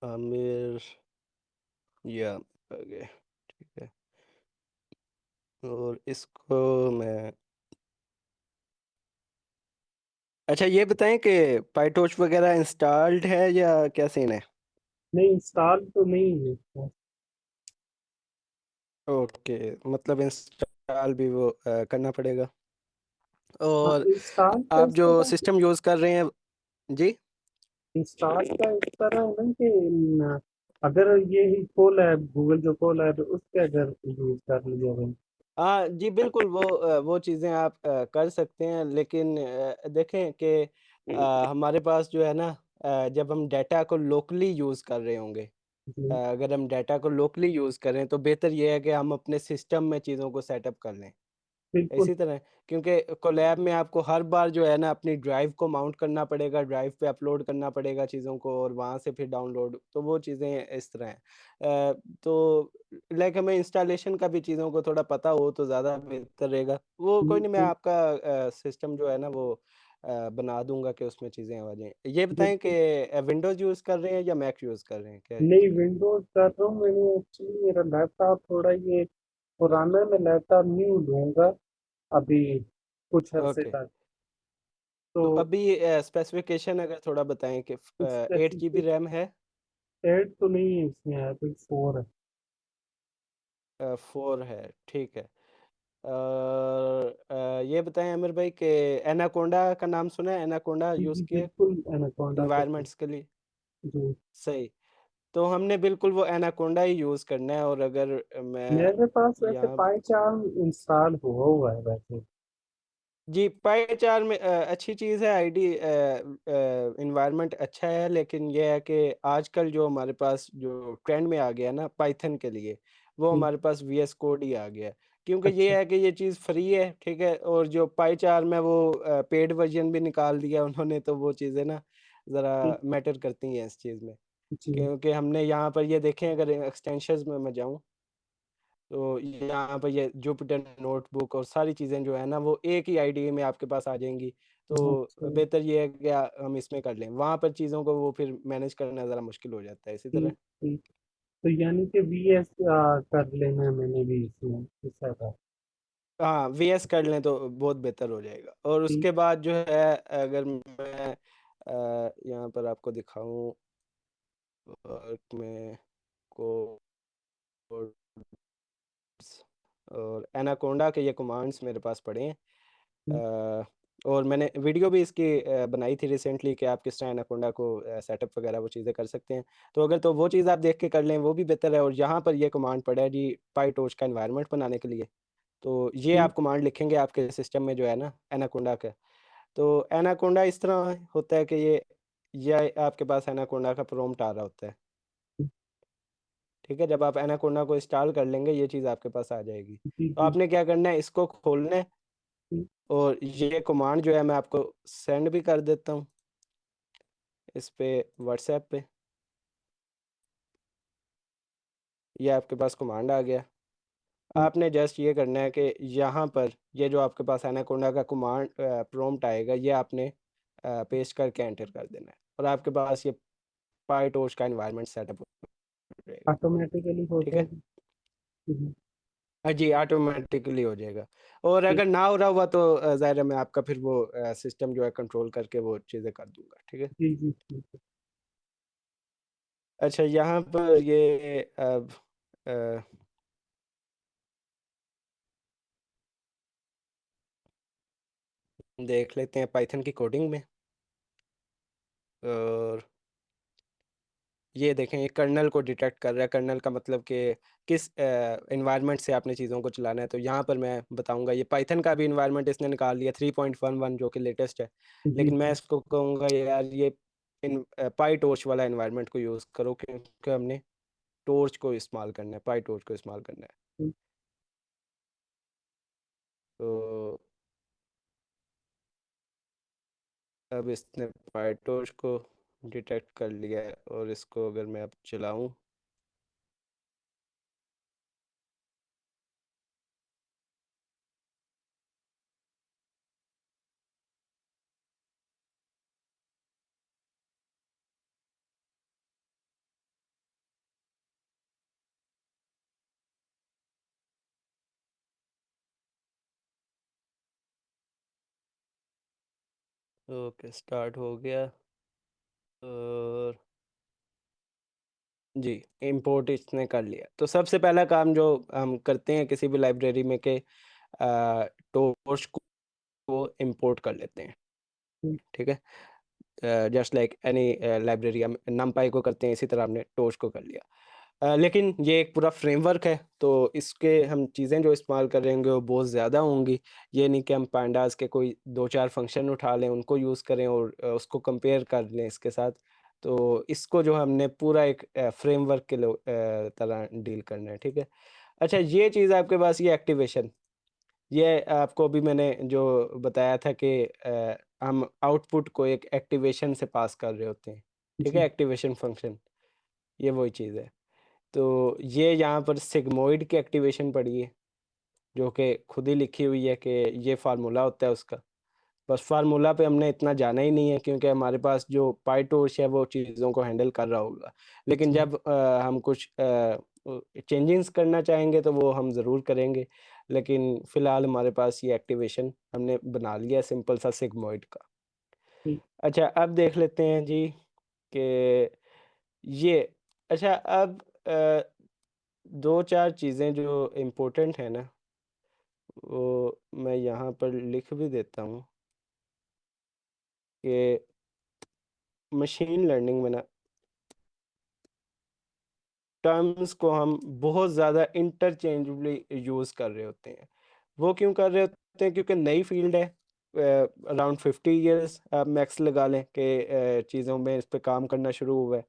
आमिर या आगे, ठीक है। और इसको मैं, अच्छा ये बताएं कि पाइटोच वगैरह इंस्टॉल्ड है या क्या सीन है? नहीं, इंस्टॉल तो नहीं है इसका। ओके, मतलब इंस्टॉल भी वो करना पड़ेगा। हाँ, और इंस्टॉल का आप इस जो तरह सिस्टम यूज़ कर रहे हैं, जी। इंस्टॉल का इस तरह है ना कि अगर ये ही खोल है, गूगल जो खोल है, तो उसके अगर यूज कर लिया जाए। हाँ जी बिल्कुल, वो चीज़ें आप कर सकते हैं, लेकिन देखें कि हमारे पास जो है ना, जब हम डाटा को लोकली यूज़ कर रहे होंगे, जी, अगर हम डाटा को लोकली यूज़ करें तो बेहतर ये है कि हम अपने सिस्टम में चीज़ों को सेटअप कर लें। बिल्कुल। इसी तरह, क्योंकि कोलैब में आपको हर बार जो है ना अपनी ड्राइव को माउंट करना पड़ेगा, ड्राइव पे अपलोड करना पड़ेगा चीज़ों को, और वहाँ से फिर डाउनलोड, तो वो चीज़ें इस तरह हैं। तो लाइक हमें इंस्टॉलेशन का भी चीज़ों को थोड़ा पता हो तो ज़्यादा बेहतर रहेगा। वो कोई नहीं, मैं बिल्कुल। आपका सिस्टम जो है ना वो बना दूंगा कि उसमें चीज़ें आ जाएँ। ये बताएं कि बिल्कुल। विंडोज़ यूज़ कर रहे हैं या मैक यूज़ कर रहे हैं, क्या है? नहीं, विंडोज कर रहा हूँ मैंने। एक्चुअली मेरा लैपटॉप थोड़ा ये पुराना है, मैं लैपटॉप न्यू लूंगा अभी कुछ अरसे ओके, तक। तो तो अभी स्पेसिफिकेशन अगर थोड़ा बताएं कि eight G B specific RAM है? एड तो नहीं है इसमें, है तो 4 है। 4 है, ठीक है। और ये बताएं आमिर भाई कि एनाकोंडा का नाम सुना है? एनाकोंडा जी जी, यूज़ किए बिल्कुल एनाकोंडा का तो। इन्वायरमेंट्स के लिए? जी। सही। तो हमने बिल्कुल वो एनाकोंडा ही यूज़ करना है। और अगर मैं मेरे पास वैसे यहाँ, पाईचार्म इंस्टॉल हुआ हुआ है वैसे। जी पाईचार में अच्छी चीज़ है, आईडी इन्वायरमेंट अच्छा है, लेकिन ये है कि आजकल जो हमारे पास जो ट्रेंड में आ गया ना पाइथन के लिए, वो जी। हमारे पास वीएस कोड ही आ गया है। क्योंकि अच्छा। ये है कि ये चीज़ फ्री है, ठीक है, और जो पाईचार में वो पेड वर्जन भी निकाल दिया उन्होंने, तो वो चीज़ें ना ज़रा जी। मैटर करती हैं इस चीज़ में। जी। क्योंकि हमने यहाँ पर ये देखें, अगर एक्सटेंशंस में मैं जाऊँ तो यहाँ पर ये जुपिटर नोटबुक और सारी चीज़ें जो है ना वो एक ही आईडी में आपके पास आ जाएंगी। तो अच्छा। बेहतर ये है कि हम इसमें कर लें, वहाँ पर चीज़ों को वो फिर मैनेज करना ज़रा मुश्किल हो जाता है, इसी तरह। ठीक ठीक। तो यानी कि वीएस कर लेना है मैंने भी इसमें, ऐसा था। हाँ, वीएस कर लें तो बहुत बेहतर हो जाएगा। और ठीक। उसके बाद जो है, अगर मैं यहाँ पर आपको दिखाऊँ वर्क में कोड्स और एनाकोंडा के ये कमांड्स मेरे पास पड़े हैं। ठीक। अ, और मैंने वीडियो भी इसकी बनाई थी रिसेंटली कि आप किस तरह एनाकोंडा को सेटअप वगैरह वो चीज़ें कर सकते हैं। तो अगर तो वो चीज़ आप देख के कर लें वो भी बेहतर है। और यहाँ पर ये कमांड पड़ा है जी, पाईटोच का एनवायरनमेंट बनाने के लिए। तो ये ठीक। आप कमांड लिखेंगे आपके सिस्टम में जो है ना एनाकोंडा का। तो एनाकोंडा इस तरह होता है कि ये आपके पास एनाकोंडा का प्रॉम्प्ट आ रहा होता है, ठीक है। जब आप एनाकोंडा को इंस्टॉल कर लेंगे ये चीज़ आपके पास आ जाएगी। जी तो जी। आपने क्या करना है, इसको खोलना है। ठीक। और ये कमांड जो है मैं आपको सेंड भी कर देता हूँ इस पे, व्हाट्सएप पे। ये आपके पास कमांड आ गया। ठीक। आपने जस्ट ये करना है कि यहाँ पर ये जो आपके पास एनाकोंडा का कमांड प्रॉम्प्ट आएगा, ये आपने पेस्ट करके एंटर कर देना है, और आपके पास ये पाईटोच का एनवायरनमेंट सेटअप हो जाएगा। ऑटोमेटिकली हो ठीक है। जाएगी। जी। हाँ जी, ऑटोमेटिकली हो जाएगा। और ठीक। अगर ना हो रहा हुआ तो ज़ाहिर है मैं आपका फिर वो सिस्टम जो है कंट्रोल करके वो चीज़ें कर दूंगा, ठीक है। जी जी। ठीक है। अच्छा, यहाँ पर ये अब अ, देख लेते हैं पाइथन की कोडिंग में। और ये देखें, ये कर्नल को डिटेक्ट कर रहा है। कर्नल का मतलब कि किस एनवायरनमेंट से आपने चीज़ों को चलाना है। तो यहाँ पर मैं बताऊंगा, ये पाइथन का भी एनवायरनमेंट इसने निकाल लिया 3.11 जो कि लेटेस्ट है। जी लेकिन मैं जी। इसको कहूँगा यार, ये इन पाई टॉर्च वाला एनवायरनमेंट को यूज़ करो, क्योंकि हमने टॉर्च को इस्तेमाल करना है, पाई टॉर्च को इस्तेमाल करना है। ठीक। तो अब इसने पाई टॉर्च को डिटेक्ट कर लिया है, और इसको अगर मैं अब चलाऊँ, ओके, स्टार्ट हो गया। और जी, इंपोर्ट इसने कर लिया। तो सबसे पहला काम जो हम करते हैं किसी भी लाइब्रेरी में कि टोर्च को इंपोर्ट कर लेते हैं, हम्म, ठीक है? जस्ट लाइक एनी लाइब्रेरी हम नमपाई को करते हैं, इसी तरह हमने टोर्च को कर लिया। लेकिन ये एक पूरा फ्रेमवर्क है, तो इसके हम चीज़ें जो इस्तेमाल करेंगे वो बहुत ज़्यादा होंगी। ये नहीं कि हम पांडास के कोई 2-4 फंक्शन उठा लें, उनको यूज़ करें और उसको कंपेयर कर लें इसके साथ। तो इसको जो हमने पूरा एक फ्रेमवर्क के तरह डील करना है, ठीक है? अच्छा, ये चीज़ आपके पास, ये एक्टिवेशन, ये आपको अभी मैंने जो बताया था कि हम आउटपुट को एक एक्टिवेशन से पास कर रहे होते हैं, ठीक है? जी एक्टिवेशन फंक्शन, ये वही चीज़ है। तो ये यहाँ पर सिग्मोइड की एक्टिवेशन पड़ी है, जो कि खुद ही लिखी हुई है कि ये फार्मूला होता है उसका। बस फार्मूला पे हमने इतना जाना ही नहीं है, क्योंकि हमारे पास जो पाइटोश है वो चीज़ों को हैंडल कर रहा होगा। लेकिन जी जब हम कुछ चेंजेस करना चाहेंगे तो वो हम ज़रूर करेंगे। लेकिन फ़िलहाल हमारे पास ये एक्टिवेशन हमने बना लिया है सिंपल सा सिग्मोइड का। जी अच्छा, अब देख लेते हैं जी कि ये, अच्छा अब 2-4 चीज़ें जो इम्पोर्टेंट हैं ना, वो मैं यहाँ पर लिख भी देता हूँ कि मशीन लर्निंग में ना टर्म्स को हम बहुत ज़्यादा इंटरचेंजेबली यूज़ कर रहे होते हैं। वो क्यों कर रहे होते हैं? क्योंकि नई फ़ील्ड है, अराउंड 50 इयर्स आप मैक्स लगा लें कि चीज़ों में इस पे काम करना शुरू हुआ है।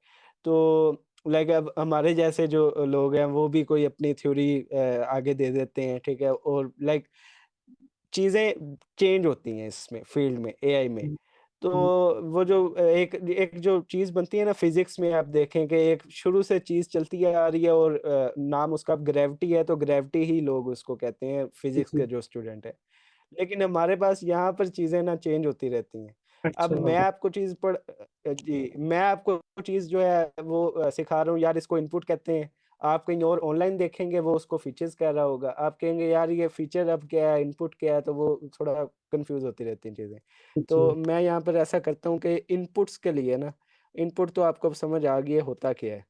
तो लाइक अब हमारे जैसे जो लोग हैं वो भी कोई अपनी थ्योरी आगे दे देते हैं, ठीक है? और लाइक चीज़ें चेंज होती हैं इसमें फ़ील्ड में, एआई में। जी तो जी वो जो एक एक जो चीज़ बनती है ना फ़िज़िक्स में, आप देखें कि एक शुरू से चीज़ चलती आ रही है और नाम उसका ग्रेविटी है, तो ग्रेविटी ही लोग उसको कहते हैं, फ़िज़िक्स के जी जो स्टूडेंट हैं। लेकिन हमारे पास यहाँ पर चीज़ें ना चेंज होती रहती हैं। अब अच्छा मैं आपको चीज़ जी, मैं आपको चीज़ जो है वो सिखा रहा हूँ, यार इसको इनपुट कहते हैं। आप कहीं और ऑनलाइन देखेंगे वो उसको फीचर्स कह रहा होगा। आप कहेंगे यार ये फीचर अब क्या है, इनपुट क्या है, तो वो थोड़ा कन्फ्यूज़ होती रहती हैं चीज़ें। तो जी मैं यहाँ पर ऐसा करता हूँ कि इनपुट्स के लिए ना, इनपुट तो आपको अब समझ आ गई है होता क्या है।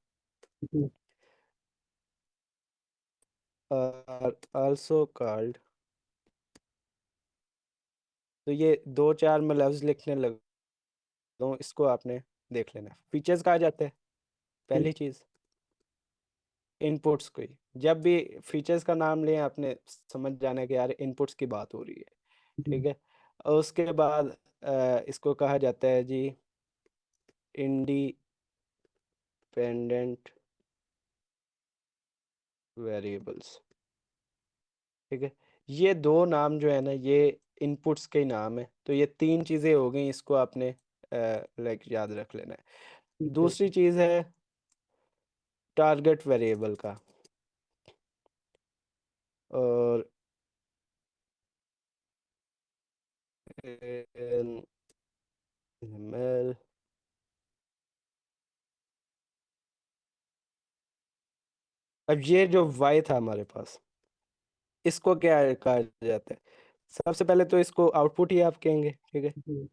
जी आल्सो कॉल्ड, तो ये 2-4 मैं लफ्ज़ लिखने लगा हूँ, इसको आपने देख लेना है। फीचर्स कहा जाता है, जी पहली चीज़। इनपुट्स को ही जब भी फीचर्स का नाम लें, आपने समझ जाना है कि यार इनपुट्स की बात हो रही है, जी ठीक है? और उसके बाद इसको कहा जाता है जी इंडिपेंडेंट वेरिएबल्स, ठीक है? ये 2 नाम जो है ना, ये इनपुट्स के ही नाम है। तो ये 3 चीज़ें हो गई, इसको आपने लाइक याद रख लेना है। ठीक है दूसरी चीज़ है टारगेट वेरिएबल का, और एमएल, अब ये जो वाई था हमारे पास, इसको क्या कहा जाता है? सबसे पहले तो इसको आउटपुट ही आप कहेंगे, ठीक है? जी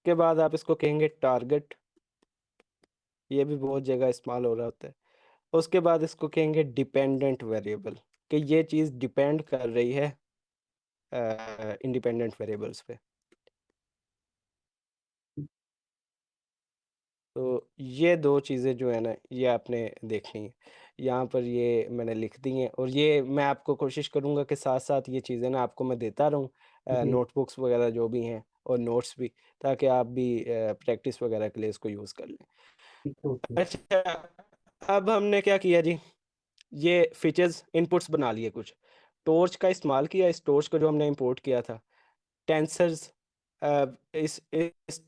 उसके बाद आप इसको कहेंगे टारगेट, ये भी बहुत जगह इस्तेमाल हो रहा होता है। उसके बाद इसको कहेंगे डिपेंडेंट वेरिएबल, कि ये चीज़ डिपेंड कर रही है इंडिपेंडेंट वेरिएबल्स पे। तो ये 2 चीज़ें जो है ना, ये आपने देखनी है। यहाँ पर ये मैंने लिख दी हैं, और ये मैं आपको कोशिश करूँगा कि साथ-साथ ये चीज़ें ना आपको मैं देता रहूँ, जी नोटबुक्स वगैरह जो भी हैं और नोट्स भी, ताकि आप भी प्रैक्टिस वगैरह के लिए इसको यूज़ कर लें। ठीक ओके अच्छा, अब हमने क्या किया जी, ये फीचर्स इनपुट्स बना लिए कुछ। टॉर्च का इस्तेमाल किया, इस टॉर्च को जो हमने इंपोर्ट किया था। टेंसर्स, इस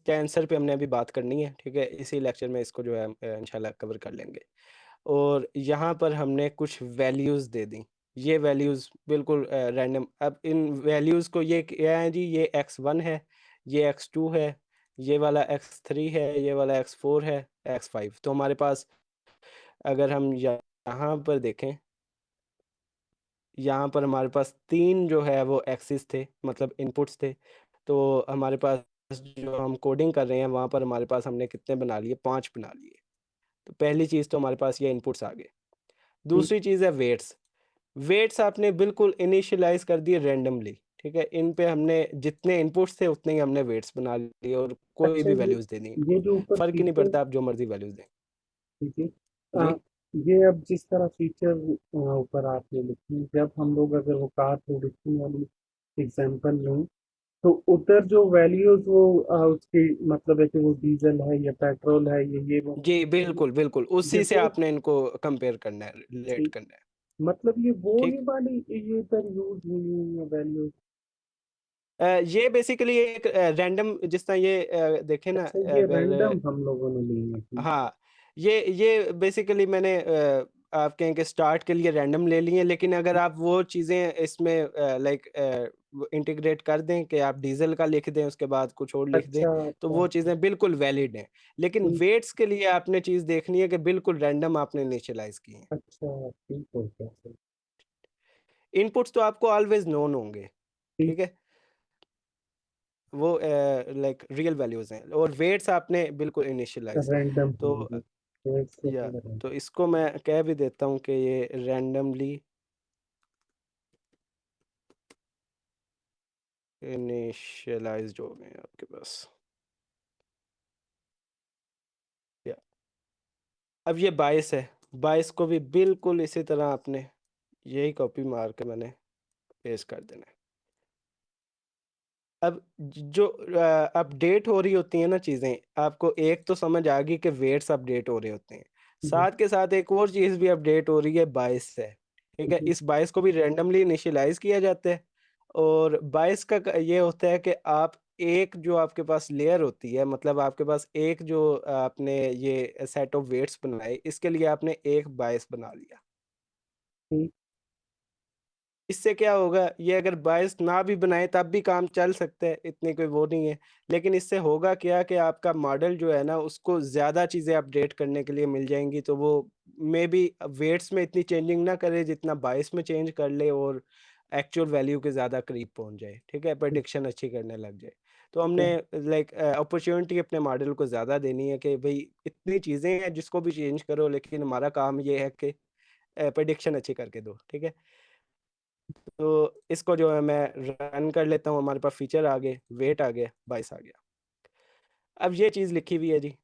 टेंसर पे हमने अभी बात करनी है, ठीक है? इसी लेक्चर में इसको जो है इंशाल्लाह कवर कर लेंगे। और यहाँ पर हमने कुछ वैल्यूज़ दे दी। ये वैल्यूज़ बिल्कुल रैंडम, अब इन वैल्यूज़ को, ये क्या है जी, ये x1 है, ये x2 है, ये वाला x3 है, ये वाला x4 है, x5। तो हमारे पास अगर हम यहाँ पर देखें, यहाँ पर हमारे पास 3 जो है वो एक्सिस थे, मतलब इनपुट्स थे। तो हमारे पास जो हम कोडिंग कर रहे हैं वहाँ पर हमारे पास हमने कितने बना लिए, 5 बना लिए। तो पहली चीज़ तो हमारे पास ये इनपुट्स आ गए। ठीक। दूसरी चीज़ है वेट्स। वेट्स आपने बिल्कुल इनिशियलाइज़ कर दिए रैंडमली, ठीक है? इन पे हमने जितने इनपुट्स थे उतने ही हमने वेट्स बना लिए और कोई अच्छा, भी वैल्यूज़ देनी ये इनको। जो ऊपर फ़र्क ही नहीं फीचर, पड़ता, आप जो मर्ज़ी वैल्यूज़ दें। ठीक है। जी। ये अब जिस तरह फीचर ऊपर आपने लिखी, जब हम लोग अगर वो कार प्रोडक्शन वाली एग्जांपल लें, तो उधर जो वैल्यूज वो उसकी मतलब है कि वो डीजल है या पेट्रोल है या ये वो, जी, बिल्कुल, बिल्कुल। ये उसी से वो, आपने इनको कंपेयर करना है, रिलेट ठीक, करना है। मतलब ये वो ठीक? नहीं वाली ये इधर यूज हुई हुई है वैल्यूज। ये बेसिकली एक रैंडम, जिस तरह ये देखें ना, अच्छा, ये अगर रैंडम हम लोगों ने ली है, ठीक। हाँ, ये बेसिकली मैंने आप कहें कि स्टार्ट के लिए रैंडम ले लिए हैं, लेकिन अगर आप वो चीज़ें इसमें लाइक वो इंटीग्रेट कर दें कि आप डीज़ल का लिख दें, उसके बाद कुछ और लिख दें, अच्छा तो अच्छा वो अच्छा, चीज़ें बिल्कुल वैलिड हैं। लेकिन ठीक। वेट्स के लिए आपने चीज़ देखनी है कि बिल्कुल रैंडम आपने इनिशियलाइज़ की हैं। अच्छा, ठीक हो गया सर। इनपुट्स तो आपको ऑलवेज़ नोन होंगे, ठीक। ठीक है? वो लाइक रियल वैल्यूज़ हैं, और वेट्स आपने बिल्कुल इनिशियलाइज़। रैंडम तो होंगी, तो इसके या अंदर है। तो इसको मैं कह भी देता हूँ कि ये रैंडमली इनिशियलाइज्ड हो गए हैं आपके पास। या अब ये 22 है, 22 को भी बिल्कुल इसी तरह आपने यही कॉपी मार के मैंने पेस्ट कर देना है। अब जो अपडेट हो रही होती हैं ना चीज़ें, आपको एक तो समझ आ गई कि वेट्स अपडेट हो रहे होते हैं। जी साथ के साथ एक और चीज़ भी अपडेट हो रही है 22 से, ठीक है? जी। इस 22 को भी रैंडमली इनिशियलाइज़ किया जाता है, और 22 का ये होता है कि आप एक जो आपके पास लेयर होती है, मतलब आपके पास एक जो आपने ये सेट ऑफ वेट्स बनाए, इसके लिए आपने एक 22 बना लिया। ठीक। इससे क्या होगा, ये अगर 22 ना भी बनाए तब भी काम चल सकता है, इतनी कोई वो नहीं है। लेकिन इससे होगा क्या कि आपका मॉडल जो है ना, उसको ज़्यादा चीज़ें अपडेट करने के लिए मिल जाएँगी, तो वो मेबी वेट्स में इतनी चेंजिंग ना करे जितना 22 में चेंज कर ले, और एक्चुअल वैल्यू के ज़्यादा करीब पहुँच जाए, ठीक है? ठीक प्रेडिक्शन अच्छी करने लग जाए। तो है। हमने लाइक अपॉर्च्युनिटी अपने मॉडल को ज़्यादा देनी है कि भई इतनी चीज़ें हैं, जिसको भी चेंज करो, लेकिन हमारा काम ये है कि प्रेडिक्शन अच्छी करके दो, ठीक है? तो इसको जो है मैं रन कर लेता हूँ, हमारे पास फीचर आ गए, वेट आ गया, 22 आ गया। अब ये चीज़ लिखी हुई है जी,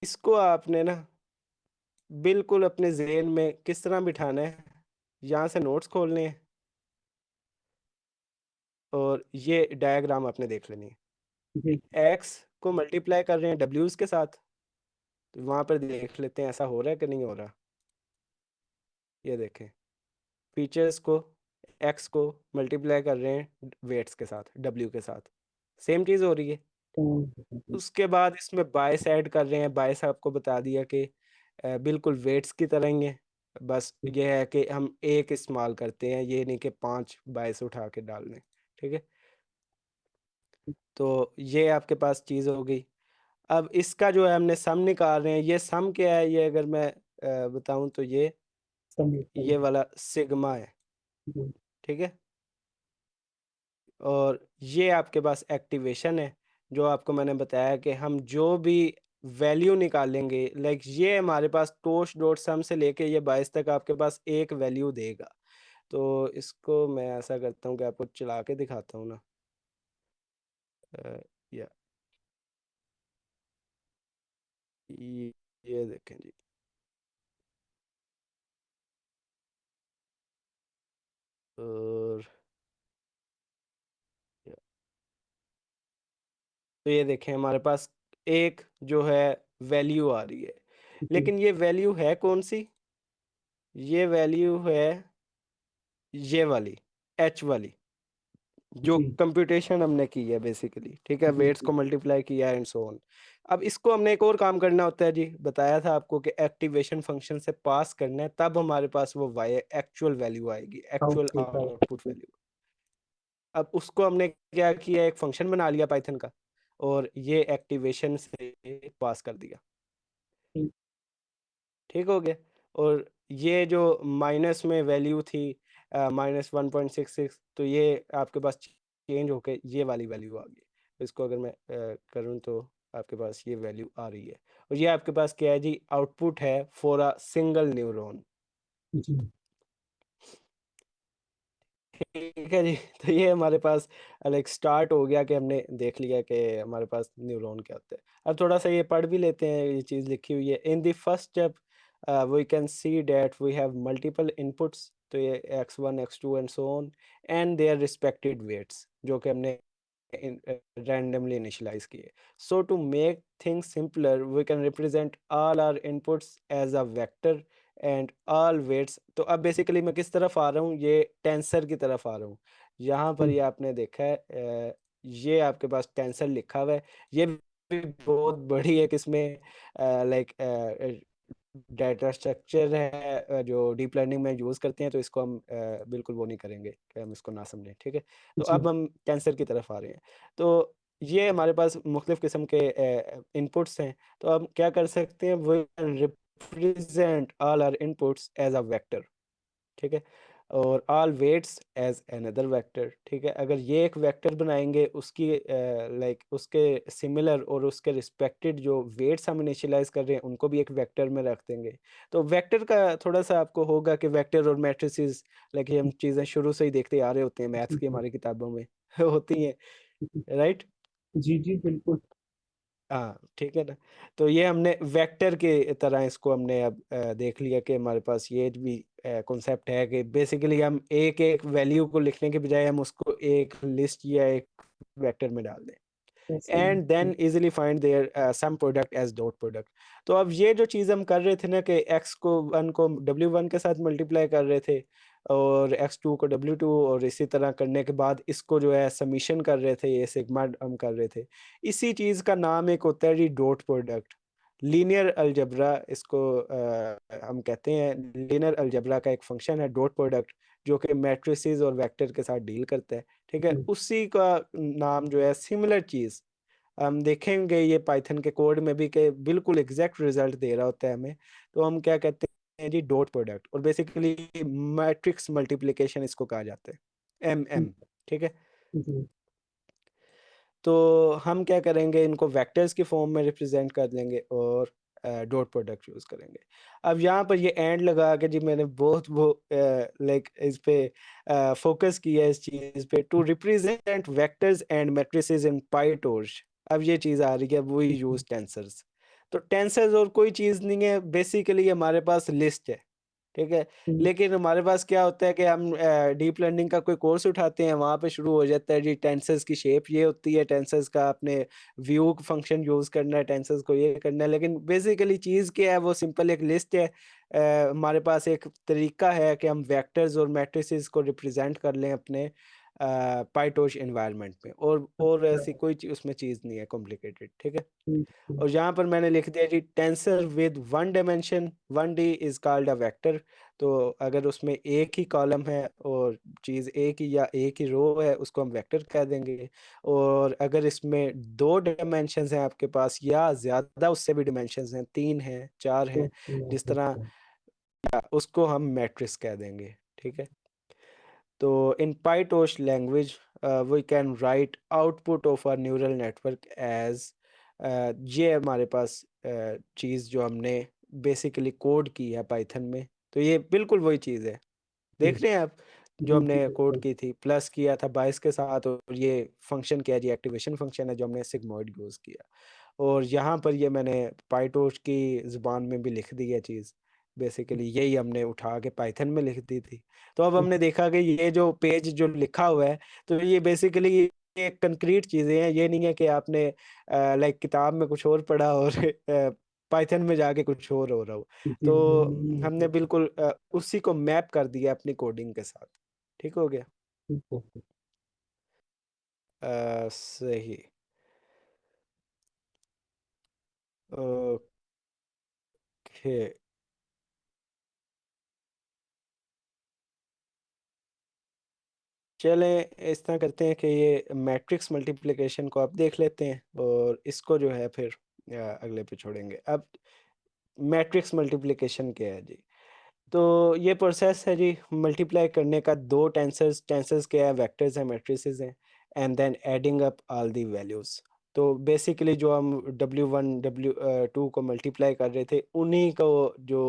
इसको आपने ना बिल्कुल अपने ज़हन में किस तरह बिठाना है, यहाँ से नोट्स खोलने हैं, और ये डायग्राम आपने देख लेनी है। जी। एक्स को मल्टीप्लाई कर रहे हैं डब्ल्यूज़ के साथ, तो वहाँ पर देख लेते हैं ऐसा हो रहा है कि नहीं हो रहा। ये देखें, फीचर्स को, एक्स को मल्टीप्लाई कर रहे हैं वेट्स के साथ, डब्ल्यू के साथ, सेम चीज़ हो रही है। उसके बाद इसमें बायस ऐड कर रहे हैं, बायस आपको बता दिया कि बिल्कुल वेट्स की तरह ही है। बस ये है कि हम एक इस्तेमाल करते हैं, ये नहीं कि 5 बायस उठा के डाल दें, ठीक है? तो ये आपके पास चीज़ हो गई। अब इसका जो है हमने सम निकाल रहे हैं, ये सम क्या है, ये अगर मैं बताऊँ तो समझ ये समझ। वाला सिग्मा है, जी। ठीक है? और ये आपके पास एक्टिवेशन है, जो आपको मैंने बताया कि हम जो भी वैल्यू निकालेंगे, लाइक ये हमारे पास टोस्ट डॉट सम से लेके ये 22 तक आपके पास एक वैल्यू देगा। तो इसको मैं ऐसा करता हूँ कि आपको चला के दिखाता हूँ ना। अ, या ये ये देखें जी, और या, तो ये देखें हमारे पास एक जो है वैल्यू आ रही है, जी। लेकिन ये वैल्यू है कौन-सी? ये वैल्यू है ये वाली, एच वाली। जो जी। कंप्यूटेशन हमने की है बेसिकली, ठीक है? जी। वेट्स को मल्टीप्लाई किया एंड सो ऑन। अब इसको हमने एक और काम करना होता है जी, बताया था आपको कि एक्टिवेशन फंक्शन से पास करना है, तब हमारे पास वो वाई एक्चुअल वैल्यू आएगी, actual output output output. Value. अब उसको हमने क्या किया, एक फंक्शन बना लिया पाइथन का। और ये एक्टिवेशन से पास कर दिया। ठीक। ठीक हो गया। और ये जो माइनस में वैल्यू थी -1.66, तो ये आपके पास चेंज होके ये वाली वैल्यू आ गई। इसको अगर मैं करूँ तो आपके पास ये वैल्यू आ रही है। और ये आपके पास क्या है जी, आउटपुट है फॉर अ सिंगल न्यूरॉन। जी। ठीक है जी। तो ये हमारे पास लाइक स्टार्ट हो गया कि हमने देख लिया कि हमारे पास न्यूरॉन क्या होता है। अब थोड़ा सा ये पढ़ भी लेते हैं, ये चीज़ लिखी हुई है। In the first step we can see that we have multiple inputs, तो ये x1 x2 and so on, and their respective weights जो कि हमने randomly initialize किए। So to make things simpler, we can represent all our inputs as a vector and all weights। तो अब basically मैं किस तरफ आ रहा हूँ, ये टेंसर की तरफ आ रहा हूँ। यहाँ पर हम्म, ये आपने देखा है ये आपके पास टेंसर लिखा हुआ है। ये भी बहुत बड़ी एक इसमें लाइक डाटा स्ट्रक्चर है जो डीप लर्निंग में यूज़ करते हैं, तो इसको हम बिल्कुल वो नहीं करेंगे कि हम इसको ना समझें। ठीक है। तो अब जी। हम कैंसर की तरफ आ रहे हैं। तो ये हमारे पास मुख्तलिफ़ किस्म के इनपुट्स हैं। तो हम क्या कर सकते हैं, we can represent all our inputs as a vector. ठीक है। और all weights as another vector. ठीक है। अगर ये एक वेक्टर बनाएंगे, उसकी लाइक उसके सिमिलर और उसके रिस्पेक्टेड जो वेट्स हम इनिशियलाइज कर रहे हैं उनको भी एक वेक्टर में रख देंगे। तो वेक्टर का थोड़ा सा आपको होगा कि वेक्टर और मैट्रिसेस, लाइक हम चीज़ें शुरू से ही देखते आ रहे होते हैं, मैथ्स जी। की हमारी किताबों में होती हैं, राइट। जी। जी बिल्कुल। हाँ, ठीक है ना। तो ये हमने वेक्टर के तरह इसको हमने अब देख लिया कि हमारे पास ये भी कॉन्सेप्ट है कि बेसिकली हम एक एक वैल्यू को लिखने के बजाय हम उसको एक लिस्ट या एक वेक्टर में डाल दें, ऐसे ही। And then easily find their sum product as dot product. तो अब ये जो चीज़ हम कर रहे थे ना कि एक्स को वन को W1 के साथ मल्टीप्लाई कर रहे थे और x2 को W2, और इसी तरह करने के बाद इसको जो है समीशन कर रहे थे, ये सिग्मा हम कर रहे थे। इसी चीज़ का नाम एक होता है जी डॉट प्रोडक्ट। लीनियर अलजबरा इसको हम कहते हैं। लीनियर अलजबरा का एक फंक्शन है डॉट प्रोडक्ट, जो कि मैट्रिसेस और वेक्टर के साथ डील करता है। ठीक है। जी। उसी का नाम जो है सिमिलर चीज़ हम देखेंगे ये पाइथन के कोड में भी कि बिल्कुल एग्जैक्ट रिजल्ट दे रहा होता है हमें। तो हम क्या कहते हैं जी, डॉट प्रोडक्ट, और बेसिकली मैट्रिक्स मल्टीप्लिकेशन इसको कहा जाता है, जी। MM। ठीक है। जी। तो हम क्या करेंगे, इनको वेक्टर्स की फॉर्म में रिप्रेजेंट कर देंगे और डॉट प्रोडक्ट यूज़ करेंगे। अब यहाँ पर ये एंड लगा के जी मैंने बहुत वो लाइक इस पे फोकस किया है इस चीज़ पे, to represent vectors and matrices in PyTorch. अब ये चीज़ आ रही है, वही यूज़ टेंसर्स। तो टेंसर्स और कोई चीज़ नहीं है, बेसिकली हमारे पास लिस्ट है। ठीक है। जी। लेकिन हमारे पास क्या होता है कि हम डीप लर्निंग का कोई कोर्स उठाते हैं, वहाँ पे शुरू हो जाता है जी टेंसर्स की शेप ये होती है, टेंसर्स का आपने व्यू फंक्शन यूज़ करना है, टेंसर्स को ये करना है। लेकिन बेसिकली चीज़ क्या है, वो सिंपल एक लिस्ट है। हमारे पास एक तरीका है कि हम वेक्टर्स और मैट्रिसेस को रिप्रेजेंट कर लें अपने पाइटोश एनवायरनमेंट में, और अच्छा। ऐसी कोई उसमें चीज़ नहीं है कॉम्प्लिकेटेड। ठीक है। ठीक है। और यहाँ पर मैंने लिख दिया जी tensor with one dimension 1D is called a vector. तो अगर उसमें एक ही कॉलम है और चीज़ एक ही या एक ही रो है, उसको हम वेक्टर कह देंगे। और अगर इसमें दो डायमेंशंस हैं आपके पास या ज़्यादा उससे भी डायमेंशंस हैं, 3 हैं, 4 हैं, ओके। जिस तरह, ओके। उसको हम मैट्रिक्स कह देंगे। ठीक है। तो in PyTorch language, we can write output of our neural network as ये हमारे पास चीज़ जो हमने बेसिकली कोड की है पाइथन में, तो ये बिल्कुल वही चीज़ है। जी। देख रहे हैं आप, जो जी। जी हमने कोड बिल्कुल। की थी, प्लस किया था 22 के साथ, और ये फंक्शन किया जी एक्टिवेशन फंक्शन है जो हमने सिग्मॉइड यूज़ किया। और यहाँ पर ये मैंने पाइटोश की ज़ुबान में भी लिख दी है चीज़, बेसिकली यही हमने उठा के पाइथन में लिख दी थी। तो अब हमने देखा कि ये जो पेज जो लिखा हुआ है, तो ये बेसिकली ये कंक्रीट चीज़ें हैं। ये नहीं है कि आपने लाइक किताब में कुछ और पढ़ा और पाइथन में जाके कुछ और हो रहा हो। जी। तो नहीं है हमने बिल्कुल। बिल्कुल उसी को मैप कर दिया अपनी कोडिंग के साथ। ठीक हो गया। ठीक है। सही। ओके। चलें इस तरह करते हैं कि ये मैट्रिक्स मल्टीप्लिकेशन को आप देख लेते हैं और इसको जो है फिर अगले पे छोड़ेंगे। अब मैट्रिक्स मल्टीप्लिकेशन क्या है जी? तो ये प्रोसेस है जी मल्टीप्लाई करने का 2 टेंसर्स टेंसर्स क्या है वेक्टर्स हैं मैट्रिसेस हैं and then adding up all the values. तो बेसिकली जो हम W1 W2 को मल्टीप्लाई कर रहे थे उन्हीं को जो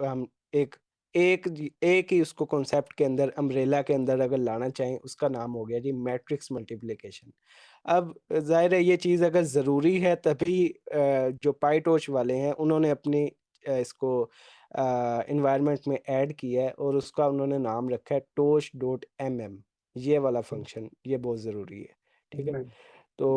हम एक एक ही उसको कॉन्सेप्ट के अंदर अम्ब्रेला के अंदर अगर लाना चाहें उसका नाम हो गया जी मैट्रिक्स मल्टीप्लिकेशन। अब ज़ाहिर है ये चीज़ अगर ज़रूरी है तभी जो पाइटोच वाले हैं उन्होंने अपनी इसको एनवायरनमेंट में ऐड किया है और उसका उन्होंने नाम रखा है टोश डॉट एम ये वाला फंक्शन ये बहुत ज़रूरी है। ठीक है। मैं तो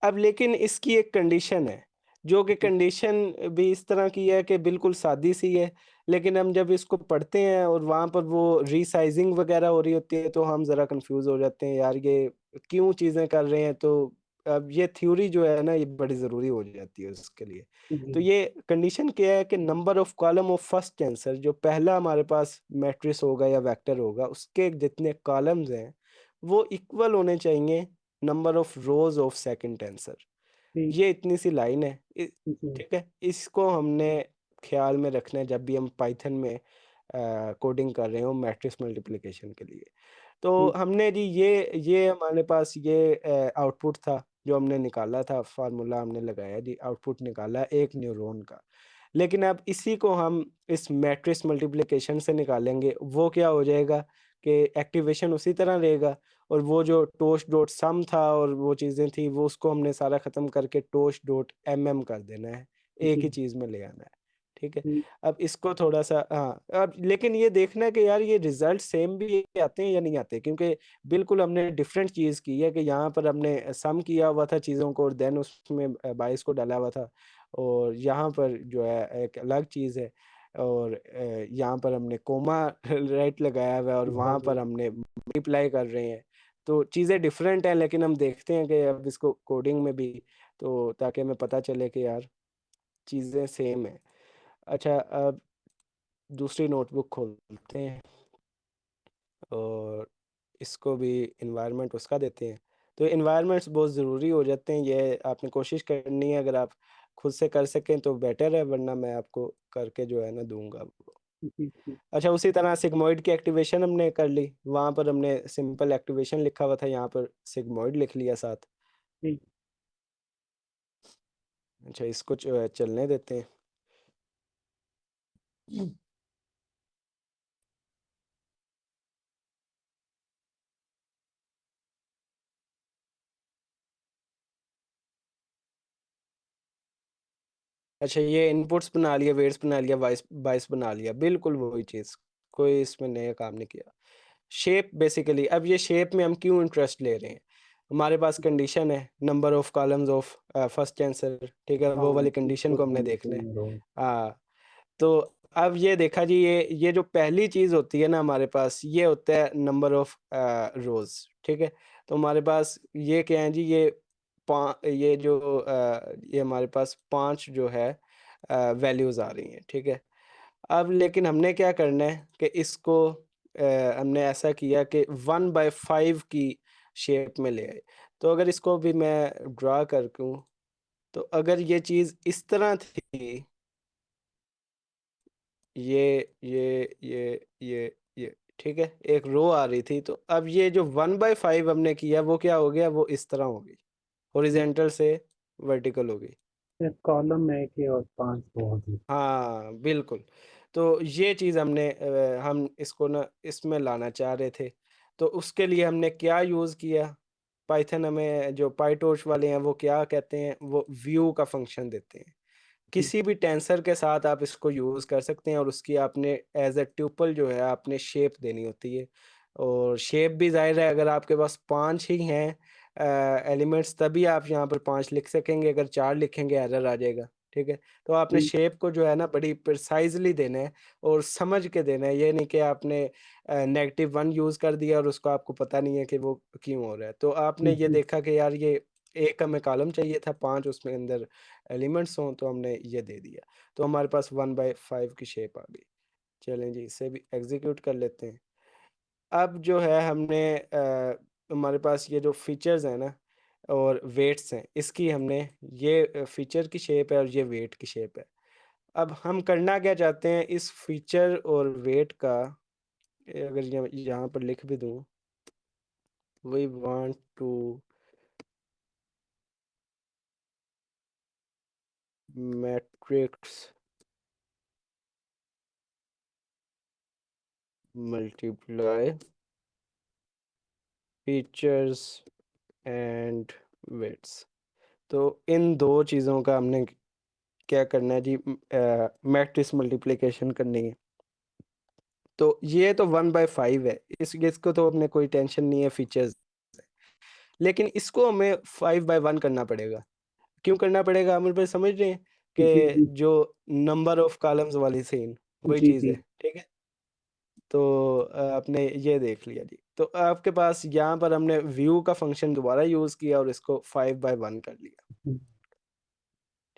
अब लेकिन इसकी एक कंडीशन है, जो कि जी, कंडीशन भी इस तरह की है कि बिल्कुल सादी-सी है, लेकिन हम जब इसको पढ़ते हैं और वहाँ पर वो रीसाइज़िंग वग़ैरह हो रही होती है, तो हम ज़रा कन्फ्यूज़ हो जाते हैं, यार ये क्यों चीज़ें कर रहे हैं? तो अब ये थ्योरी जो है ना, ये बड़ी ज़रूरी हो जाती है उसके लिए। तो जी, ये कंडीशन क्या है कि number of column of first answer जो पहला हमारे पास मैट्रिक्स होगा या वेक्टर होगा, उसके जितने कॉलम्स हैं, वो इक्वल होने चाहिए number of rows of second answer. जी, ये इतनी सी लाइन है। जी, ठीक है? इसको हमने ख़्याल में रखना है जब भी हम पाइथन में कोडिंग कर रहे हो मैट्रिक्स मल्टीप्लिकेशन के लिए। तो जी, हमने जी ये हमारे पास ये आउटपुट था जो हमने निकाला था फ़ॉर्मूला हमने लगाया जी आउटपुट निकाला एक न्यूरॉन का। लेकिन अब इसी को हम इस मैट्रिक्स मल्टीप्लिकेशन से निकालेंगे, वो क्या हो जाएगा कि एक्टिवेशन उसी तरह रहेगा और वो जो टोस्ट डॉट सम था और वो चीज़ें थी, वो उसको हमने सारा ख़त्म करके टोस्ट डॉट एमएम कर देना है, एक ही जी, चीज़ में ले आना है, ठीक है? जी, अब इसको थोड़ा-सा हाँ, अब लेकिन ये देखना है कि यार ये रिज़ल्ट सेम भी आते हैं या नहीं आते क्योंकि बिल्कुल हमने डिफरेंट चीज़ की है कि यहाँ पर हमने सम किया हुआ था चीज़ों को और देन उसमें 22 को डाला हुआ था और यहाँ पर जो है एक अलग चीज़ है और यहाँ पर हमने कोमा राइट लगाया हुआ है और हाँ वहाँ जी, पर हमने मल्टीप्लाई कर रहे हैं। तो चीज़ें डिफरेंट हैं लेकिन हम देखते हैं कि अब इसको कोडिंग में भी तो ताकि हमें पता चले कि यार चीज़ें सेम हैं। अच्छा अब दूसरी नोटबुक खोलते हैं और इसको भी एनवायरनमेंट उसका देते हैं। तो एनवायरनमेंट्स बहुत ज़रूरी हो जाते हैं, ये आपने कोशिश करनी है अगर आप खुद से कर सकें तो बेटर है वरना मैं आपको करके जो है ना दूँगा वो। जी, जी, अच्छा उसी तरह सिग्मॉइड की एक्टिवेशन हमने कर ली, वहाँ पर हमने सिंपल एक्टिवेशन लिखा हुआ था, यहाँ पर सिग्मॉइड लिख लिया साथ। जी, अच्छा इसको चलने देते हैं। अच्छा ये इनपुट्स बना लिया, वेट्स बना लिया, वॉइस वॉइस बना लिया, बिल्कुल वही चीज़, कोई इसमें नया काम नहीं किया। शेप बेसिकली अब ये शेप में हम क्यों इंटरेस्ट ले रहे हैं? हमारे पास कंडीशन है number of columns of first answer ठीक है, वो हाँ, वाली कंडीशन को इक्वल हमने होने देखना है। चाहिए रोज। हाँ, तो अब ये देखा जी ये जो पहली चीज़ होती है ना हमारे पास ये होता है नंबर ऑफ रोज़ ठीक है? तो हमारे पास ये क्या है जी ये जो ये हमारे पास 5 जो है वैल्यूज़ आ रही हैं, ठीक है? अब लेकिन हमने क्या करना है कि इसको हमने ऐसा किया कि 1/5 की शेप में ले आए। तो अगर इसको भी मैं ड्रा कर दूँ, तो अगर ये चीज़ इस तरह थी, ये, ठीक है? एक रो आ रही थी, तो अब ये जो 1/5 हमने किया, वो क्या हो गया? वो इस तरह हो गई, हॉरिज़ॉन्टल से वर्टिकल हो गई। कॉलम है कि और 5 बहुत है। हाँ, बिल्कुल। तो ये चीज़ हम इसको ना इसमें लाना चाह रहे थे। तो उसके लिए हमने क्या यूज़ किया? पाइथन हमें जो पाइटॉर्च वाले हैं वो क्या कहते हैं? वो व्यू का फ़ंक्शन देते हैं। जी, किसी भी टेंसर के साथ आप इसको यूज़ कर सकते हैं और उसकी आपने एज़ अ ट्यूपल जो है आपने शेप देनी होती है। और शेप भी ज़ाहिर है अगर आपके पास 5 ही हैं एलिमेंट्स तभी आप यहाँ पर 5 लिख सकेंगे, अगर 4 लिखेंगे एरर आ जाएगा, ठीक है? तो आपने जी, शेप को जो है ना बड़ी प्रिसाइज़ली देना है और समझ के देना है, ये नहीं कि आपने -1 यूज़ कर दिया और उसको आपको पता नहीं है कि वो क्यों हो रहा है। तो आपने ये जी, देखा कि यार ये एक हमें कॉलम चाहिए था, 5 उसमें अंदर एलिमेंट्स हों तो हमने ये दे दिया। तो हमारे पास 1/5 की शेप आ गई। चलें जी इसे भी एग्ज़ीक्यूट कर लेते हैं। अब जो है हमने हमारे पास ये जो फीचर्स हैं ना और वेट्स हैं, इसकी हमने ये फीचर की शेप है और ये वेट की शेप है। अब हम करना क्या चाहते हैं इस फीचर और वेट का, अगर यहाँ पर लिख भी दूँ, we want to matrix multiply features and weights. तो इन दो चीज़ों का हमने क्या करना है जी, मैट्रिक्स मल्टीप्लिकेशन करनी है। तो ये तो 1/5 है, इसको तो अपने कोई टेंशन नहीं है फीचर्स, लेकिन इसको हमें 5/1 करना पड़ेगा। क्यों करना पड़ेगा, हम लोग समझ रहे हैं जी कि जी जो नंबर ऑफ कॉलम्स वाली सीन वही जी चीज़ जी है, ठीक है। तो आपने ये देख लिया जी, तो आपके पास यहाँ पर हमने व्यू का फंक्शन दोबारा यूज़ किया और इसको 5/1 कर लिया।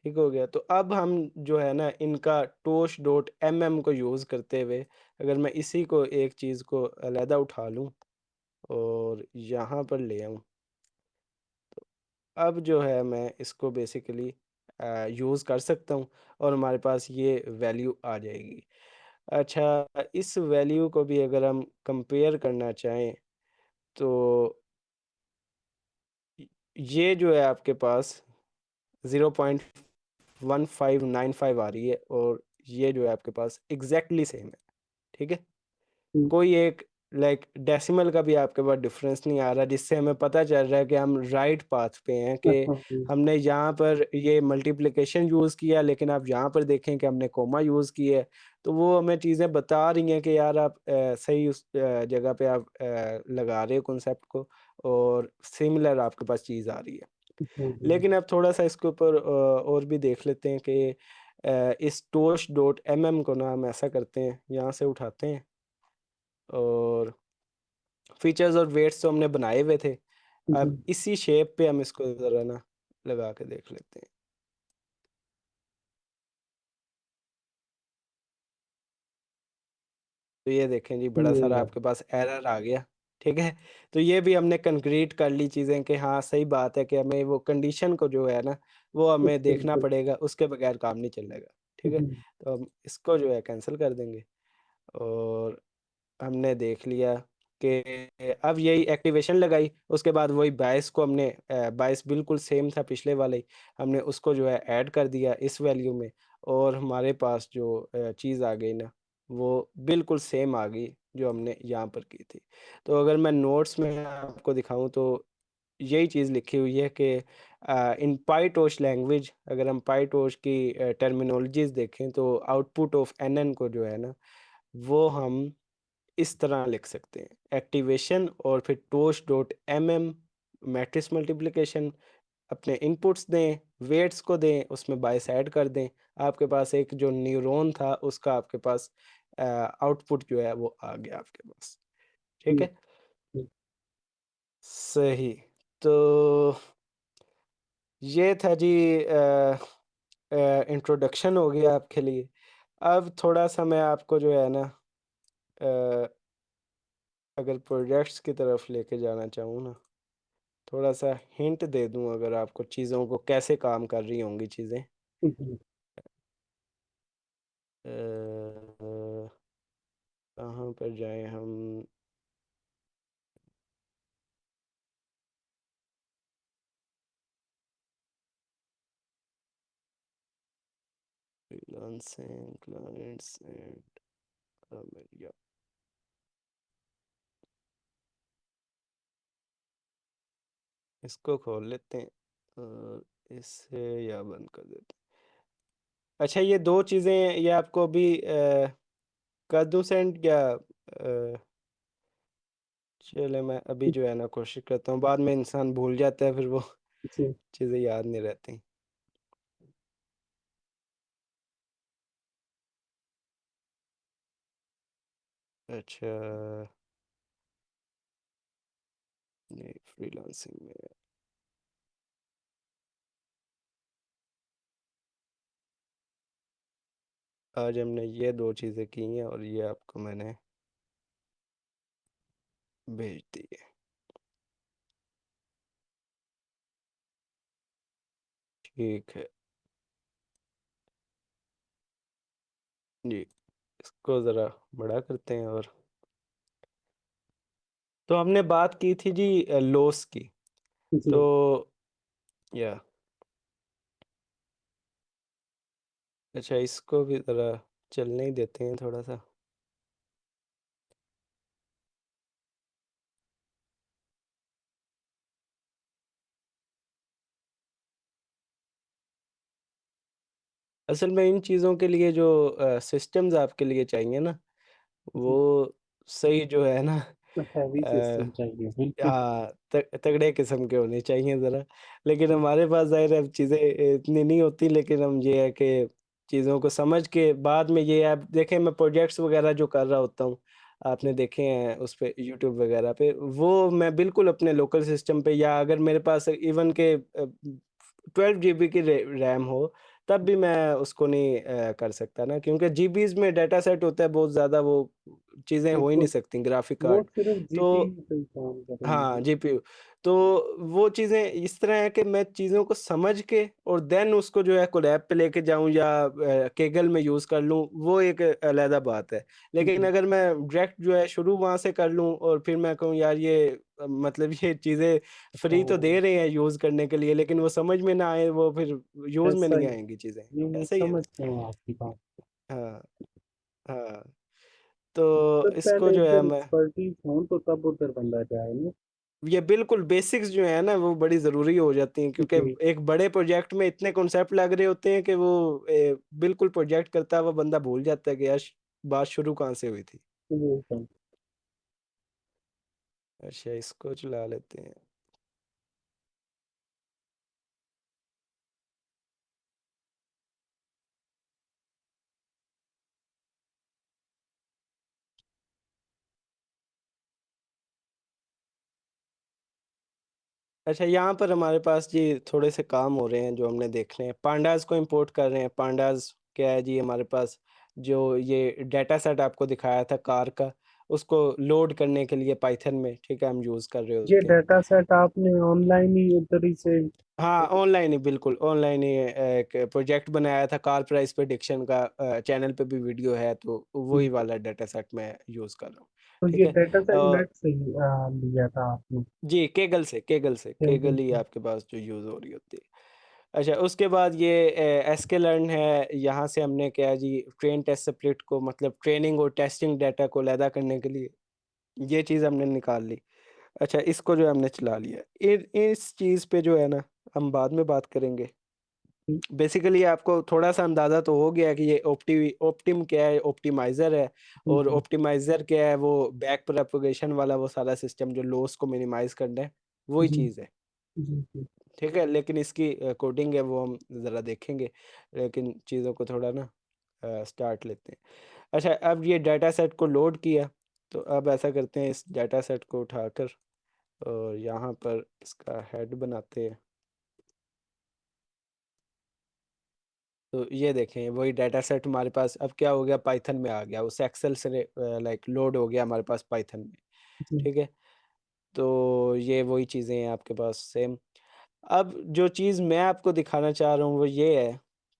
ठीक हो गया। तो अब हम जो है ना इनका टोश डॉट एम एम को यूज़ करते हुए, अगर मैं इसी को एक चीज़ को अलहदा उठा लूँ और यहाँ पर ले आऊँ, अब जो है मैं इसको बेसिकली यूज़ कर सकता हूँ और हमारे पास ये वैल्यू आ जाएगी। अच्छा, इस वैल्यू को भी अगर हम कंपेयर करना चाहें तो ये जो है आपके पास 0.1595 आ रही है और ये जो है आपके पास एग्जैक्टली सेम है, ठीक है। कोई एक लाइक डेसिमल का भी आपके पास डिफरेंस नहीं आ रहा, जिससे हमें पता चल रहा है कि हम राइट पाथ पे हैं, कि अच्छा हमने यहाँ पर ये मल्टीप्लिकेशन यूज़ किया लेकिन आप यहाँ पर देखें कि हमने कोमा यूज़ किया है। तो वो हमें चीज़ें बता रही हैं कि यार आप सही उस जगह पे आप लगा रहे हो कॉन्सेप्ट को, और सिमिलर आपके पास चीज़ आ रही है। लेकिन अब थोड़ा सा इसके ऊपर और भी देख लेते हैं कि इस टोश डॉट एम एम को ना हम ऐसा करते हैं, यहाँ से उठाते हैं और फीचर्स और वेट्स तो हमने बनाए हुए थे। जी अब इसी शेप पे हम इसको ज़रा ना लगा के देख लेते हैं। तो ये देखें जी, बड़ा सारा ये आपके पास एरर आ गया, ठीक है। तो ये भी हमने कंक्रीट कर ली चीज़ें कि हाँ सही बात है कि हमें वो कंडीशन को जो है ना वो हमें देखना बिल्कुल पड़ेगा, उसके बगैर काम नहीं चलेगा, ठीक है। तो हम इसको जो है कैंसिल कर देंगे और हमने देख लिया कि अब यही एक्टिवेशन लगाई, उसके बाद वही बायस को हमने बायस बिल्कुल सेम था पिछले वाले ही, हमने उसको जो है ऐड कर दिया इस वैल्यू में, और हमारे पास जो चीज़ आ गई ना वो बिल्कुल सेम आ गई जो हमने यहाँ पर की थी। तो अगर मैं नोट्स में आपको दिखाऊं तो यही चीज़ लिखी हुई है कि इन पाईटोश लैंग्वेज, अगर हम पाईटोश की टर्मिनोलॉजीज देखें तो आउटपुट ऑफ एन एन को जो है ना वो हम इस तरह लिख सकते हैं, एक्टिवेशन और फिर toast dot M M matrix multiplication, अपने इनपुट्स दें, वेट्स को दें, उसमें बायस ऐड कर दें, आपके पास एक जो न्यूरॉन था उसका आपके पास आउटपुट जो है वो आ गया आपके पास, ठीक है। सही। तो ये था जी इंट्रोडक्शन हो गया आपके लिए। अब थोड़ा सा मैं आपको जो है ना अ, अगर प्रोजेक्ट्स की तरफ लेके जाना चाहूँ ना, थोड़ा सा हिंट दे दूं अगर आपको चीज़ों को कैसे काम कर रही होंगी चीज़ें। कहाँ पर जाएं हम, फ्रीलांसिंग क्लाइंट्स एंड या इसको खोल लेते हैं और इससे या बंद कर देते हैं। अच्छा, ये दो चीज़ें ये आपको अभी कर दूं सेंड या चले मैं अभी जो है ना कोशिश करता हूँ, बाद में इंसान भूल जाता है फिर वो जी चीज़ें याद नहीं रहती। अच्छा, नहीं फ्रीलांसिंग में आज हमने ये दो चीज़ें की हैं और ये आपको मैंने भेज दिए। ठीक है जी, इसको ज़रा बड़ा करते हैं। और तो हमने बात की थी जी लॉस की। जी। तो या अच्छा, इसको भी ज़रा चलने ही देते हैं थोड़ा-सा। असल में इन चीज़ों के लिए जो सिस्टम्स आपके लिए चाहिए ना, जी। वो सही जो है ना, हैवी अ, सिस्टम चाहिए। हाँ, तगड़े किस्म के होने चाहिए ज़रा। लेकिन जी। हमारे पास ज़ाहिर है अब चीज़ें इतनी नहीं होती, लेकिन हम ये है कि चीज़ों को समझ के बाद में ये आप देखें, मैं प्रोजेक्ट्स वग़ैरह जो कर रहा होता हूँ, आपने जी। देखे हैं उस पे यूट्यूब वग़ैरह पे, वो मैं बिल्कुल अपने लोकल सिस्टम पे, या अगर मेरे पास इवन के 12 जीबी की रैम हो, तब भी मैं उसको नहीं कर सकता ना, क्योंकि जीबीज़ में डाटा सेट होता है बहुत ज़्यादा, वो चीज़ें हो ही नहीं बिल्कुल, सकती, ग्राफिक वो कार्ड। सिर्फ़ तो जीपीयू पे ही काम हाँ, करेंगे। जीपीयू। तो वो चीज़ें इस तरह है कि मैं चीज़ों को समझ के और देन उसको जो है कोलैब पे लेके जाऊँ या केगल में यूज़ कर लूँ, वो एक अलहदा बात है। लेकिन जी। अगर मैं डायरेक्ट जो है शुरू वहाँ से कर लूँ और फिर मैं कहूँ यार ये मतलब ये चीज़ें फ्री तो हाँ, दे रहे हैं यूज़ करने के लिए, लेकिन वो समझ में ना आए, वो फिर यूज़ में ऐसा नहीं ही। आएँगी चीज़ें। ये ऐसा ही है समझ ना? गया हूँ आपकी बात। हाँ, हाँ। तो तो इसको पहले जो है इधर मैं एक्सपर्टीज़ हो तो तब उधर बंदा जाए ना। ये बिल्कुल बेसिक्स जो है ना वो बड़ी ज़रूरी हो जाती हैं, क्योंकि जी। एक बड़े प्रोजेक्ट में इतने कॉन्सेप्ट लग रहे होते हैं कि वो बिल्कुल प्रोजेक्ट करता हुआ बंदा भूल जाता है कि यार बात शुरू कहाँ से हुई थी। बिल्कुल। अच्छा, इसको चला लेते हैं। अच्छा, यहाँ पर हमारे पास जी थोड़े से काम हो रहे हैं जो हमने देखने हैं। पांडास को इंपोर्ट कर रहे हैं। पांडास क्या है जी, हमारे पास जो ये डाटा सेट आपको दिखाया था कार का, उसको लोड करने के लिए पाइथन में, ठीक है, हम यूज़ कर रहे ये होते हैं। डाटा सेट आपने ऑनलाइन ही उधर ही से। हाँ, ऑनलाइन ही, बिल्कुल ऑनलाइन ही एक प्रोजेक्ट बनाया था कार प्राइस प्रेडिक्शन का, चैनल पे भी वीडियो है, तो वही जी। वाला डाटा सेट मैं यूज़ कर रहा हूँ। तो ठीक ये है? डाटा सेट नेट से ही लिया था आपने? जी, केगल टेबल ही से। आपके पास जो यूज़ हो रही होती है। अच्छा, उसके बाद ये एस्केलर्न है, यहाँ से हमने क्या है जी, ट्रेन टेस्ट स्प्लिट को, मतलब ट्रेनिंग और टेस्टिंग डाटा को अलहदा करने के लिए ये चीज़ हमने निकाल ली। अच्छा, इसको जो है हमने चला लिया। इस चीज़ पे जो है ना, हम बाद में बात करेंगे। जी। बेसिकली आपको थोड़ा-सा अंदाज़ा तो हो गया कि ये ऑप्टिम क्या है, ऑप्टिमाइज़र है। और जी। ऑप्टिमाइज़र क्या है, वो बैक प्रोपगेशन वाला वो सारा सिस्टम जो लॉस को मिनिमाइज़ करना है, वही जी। चीज़ है। जी। जी। ठीक है? लेकिन इसकी कोडिंग है वो हम ज़रा देखेंगे, लेकिन चीज़ों को थोड़ा ना स्टार्ट लेते हैं। अच्छा, अब ये डाटा सेट को लोड किया, तो अब ऐसा करते हैं, इस डाटा सेट को उठाकर और यहाँ पर इसका हेड बनाते हैं। तो ये देखें, वही डाटा सेट हमारे पास अब क्या हो गया, पाइथन में आ गया, उस एक्सेल से लाइक लोड हो गया हमारे पास पाइथन में। जी। ठीक है? तो ये वही चीज़ें हैं आपके पास सेम। अब जो चीज़ मैं आपको दिखाना चाह रहा हूँ वो ये है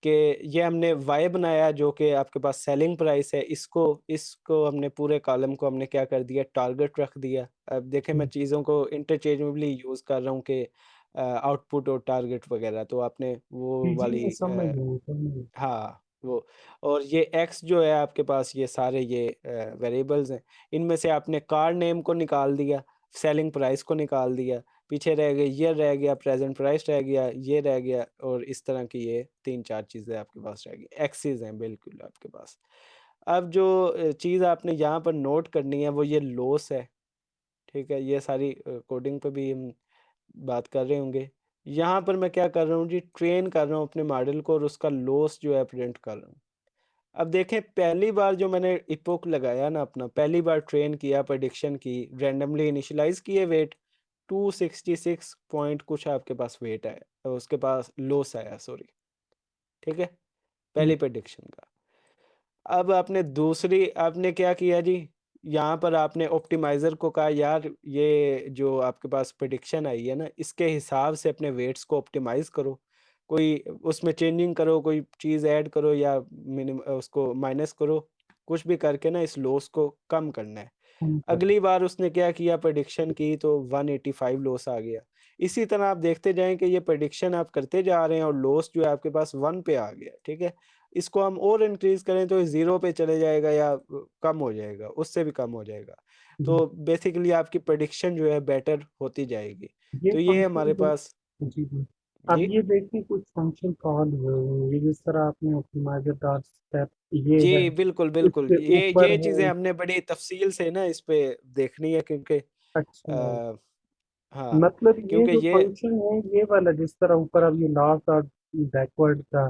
कि ये हमने वाई बनाया जो कि आपके पास सेलिंग प्राइस है, इसको इसको हमने पूरे कॉलम को हमने क्या कर दिया, टारगेट रख दिया। अब देखें, मैं जी। चीज़ों को इंटरचेंजेबली यूज़ कर रहा हूँ कि आउटपुट और टारगेट वगैरह, तो आपने वो जी। जी, वाली मैं समझ गया, समझ गया। हाँ, वो। और ये एक्स जो है आपके पास, ये सारे ये वेरिएबल्स हैं। इनमें से आपने कार नेम को निकाल दिया, सेलिंग प्राइस को निकाल दिया, पीछे रह गए ईयर रह गया, प्रेज़ेंट प्राइस रह गया, ये रह गया, और इस तरह की ये 3-4 चीज़ें आपके पास रह गई। एक्सेस हैं बिल्कुल आपके पास। अब जो चीज़ आपने यहाँ पर नोट करनी है वो ये लॉस है, ठीक है? ये सारी कोडिंग पे भी हम बात कर रहे होंगे। यहाँ पर मैं क्या कर रहा हूँ जी, ट्रेन कर रहा हूँ अपने मॉडल को और उसका लॉस जो है प्रिंट कर रहा हूँ। अब देखें, पहली बार जो मैंने इपोक लगाया ना अपना, पहली बार ट्रेन किया, प्रेडिक्शन की, रैंडमली इनिशियलाइज़ किए वेट, 266 पॉइंट कुछ आपके पास वेट आया, उसके पास लॉस आया, सॉरी। ठीक है? जी। पहली प्रेडिक्शन का। अब आपने दूसरी आपने क्या किया जी, यहाँ पर आपने ऑप्टिमाइज़र को कहा यार ये जो आपके पास प्रेडिक्शन आई है ना, इसके हिसाब से अपने वेट्स को ऑप्टिमाइज़ करो। कोई उसमें चेंजिंग करो, कोई चीज़ ऐड करो या उसको माइनस करो। कुछ भी करके ना इस लॉस को कम करना है। कम कर। अगली बार उसने क्या किया, प्रेडिक्शन की तो 185 लॉस आ गया। इसी तरह आप देखते जाएँ कि ये प्रेडिक्शन आप करते जा रहे हैं और लॉस जो है आपके पास 1 पे आ गया, ठीक है? इसको हम और इंक्रीज़ करें तो 0 पे चले जाएगा या कम हो जाएगा, उससे भी कम हो जाएगा। जी, तो बेसिकली आपकी प्रेडिक्शन जो है बेटर होती जाएगी। ये तो ये फंक्शन हमारे जो, पास जी, जी। अब जी। ये देखिए कुछ फंक्शन कॉल हुए होंगे, जिस तरह आपने ऑप्टिमाइज़र डॉट स्टेप ये है, जी, बिल्कुल, बिल्कुल। इसके ऊपर ये चीज़ें है। हमने बड़ी तफ़सील से ना इस पे देखनी है क्योंकि अच्छा, हाँ, मतलब ये क्योंकि जो ये फंक्शन है ये वाला जिस तरह ऊपर अब ये लॉस्ट और बैकवर्ड का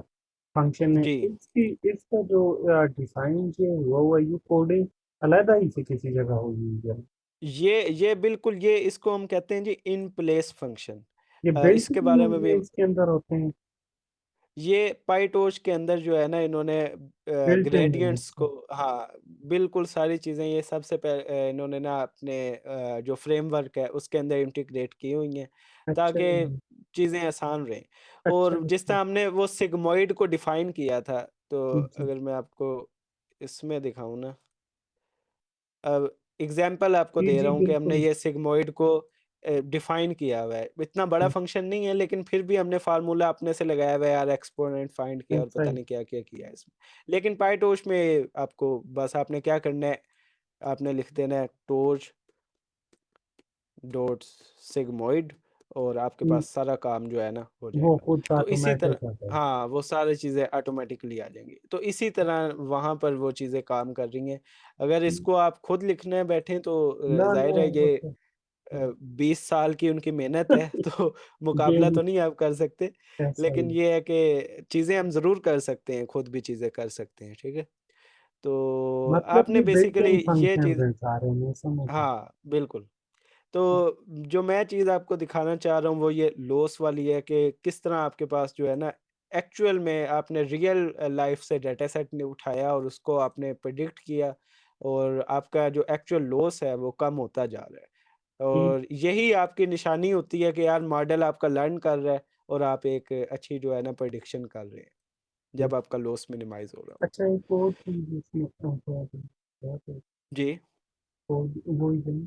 फंक्शन है, जी। इसकी इसका जो डिज़ाइन जो हुआ हुआ है, ये कोडिंग अलग ही से किसी जगह हुई है। ये बिल्कुल ये इसको हम कहते हैं जी इन प्लेस फंक्शन। ये बिल्ट इसके भी बारे में भी ये इसके अंदर होते हैं, ये पाइटोश के अंदर जो है ना इन्होंने बिल्ट इन है ग्रेडिएंट्स इसका। को हाँ, बिल्कुल सारी चीज़ें ये इन्होंने ना अपने जो फ्रेमवर्क है उसके अंदर इंटीग्रेट की हुई हैं, अच्छा, ताकि चीज़ें आसान रहें। अच्छा, और जिस अच्छा। तरह हमने वो सिग्मॉइड को डिफ़ाइन किया था, तो जी, अगर मैं आपको इसमें दिखाऊँ ना, अब एग्ज़ाम्पल आपको जी, दे जी, रहा हूँ कि हमने बिल्कुल। ये सिग्मॉइड को डिफ़ाइन किया हुआ है। इतना बड़ा फ़ंक्शन नहीं है लेकिन फिर भी हमने फ़ॉर्मूला अपने से लगाया हुआ है यार, एक्सपोनेंट फाइंड किया और पता सही। नहीं क्या-क्या किया है इसमें। लेकिन पाइटोश में आपको बस आपने क्या करना है, आपने लिख देना है टोज डॉट सिग्मॉइड और आपके हुँ, पास सारा काम जो है ना हो वो जाएगा। खुद तो इसी तरह ऑटोमेटिक होता है। हाँ, वो सारी चीज़ें ऑटोमैटिकली आ जाएँगी। तो इसी तरह वहाँ पर वो चीज़ें काम कर रही हैं। अगर हुँ, इसको आप खुद लिखने बैठें तो ना, ना, ज़ाहिर है वो ये तो 20 साल की उनकी मेहनत है तो ये मुकाबला भी तो नहीं आप कर सकते। ऐसा लेकिन ही। ये है कि चीज़ें हम ज़रूर कर सकते हैं, खुद भी चीज़ें कर सकते हैं, ठीक है? तो मतलब आपने ये बिल्ट बेसिकली इन ये चीज़ फंक्शंस हैं सारे, मैं समझ गया। हाँ, बिल्कुल। तो जो मैं चीज़ आपको दिखाना चाह रहा हूँ वो ये लॉस वाली है कि किस तरह आपके पास जो है ना एक्चुअल में आपने रियल लाइफ से डेटा सेट ने उठाया और उसको आपने प्रेडिक्ट किया और आपका जो एक्चुअल लॉस है वो कम होता जा रहा है। ठीक और यही आपकी निशानी होती है कि यार मॉडल आपका लर्न कर रहा है और आप एक अच्छी जो है ना प्रेडिक्शन कर रहे हैं, है। जब आपका लॉस मिनिमाइज़ हो रहा हो। अच्छा, एक और चीज़ इसमें जी, कोड वही है,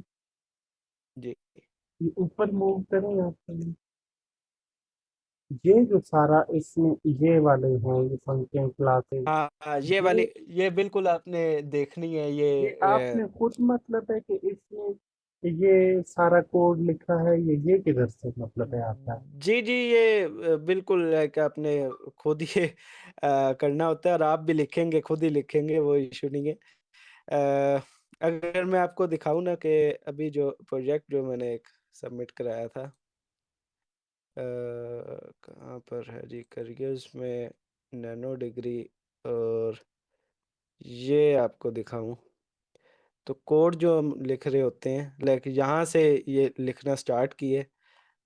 जी। ये ऊपर मूव करें आप, ये जो सारा इसमें ये वाले हैं, ये फंक्शन क्लासेस, हाँ, हाँ, ये वाली ये ये बिल्कुल आपने देखनी है ये आपने खुद मतलब है कि इसमें ये सारा कोड लिखा है, ये किधर से मतलब है आपका? जी, जी, ये बिल्कुल लाइक आपने खुद ये करना होता है और आप भी लिखेंगे, खुद ही लिखेंगे, वो इश्यू नहीं है। अगर मैं आपको दिखाऊँ ना कि अभी जो प्रोजेक्ट जो मैंने एक सबमिट कराया था, कहाँ पर है जी, करियर्स में नैनो डिग्री, और ये आपको दिखाऊँ, तो कोड जो हम लिख रहे होते हैं लाइक यहाँ से ये लिखना स्टार्ट किए,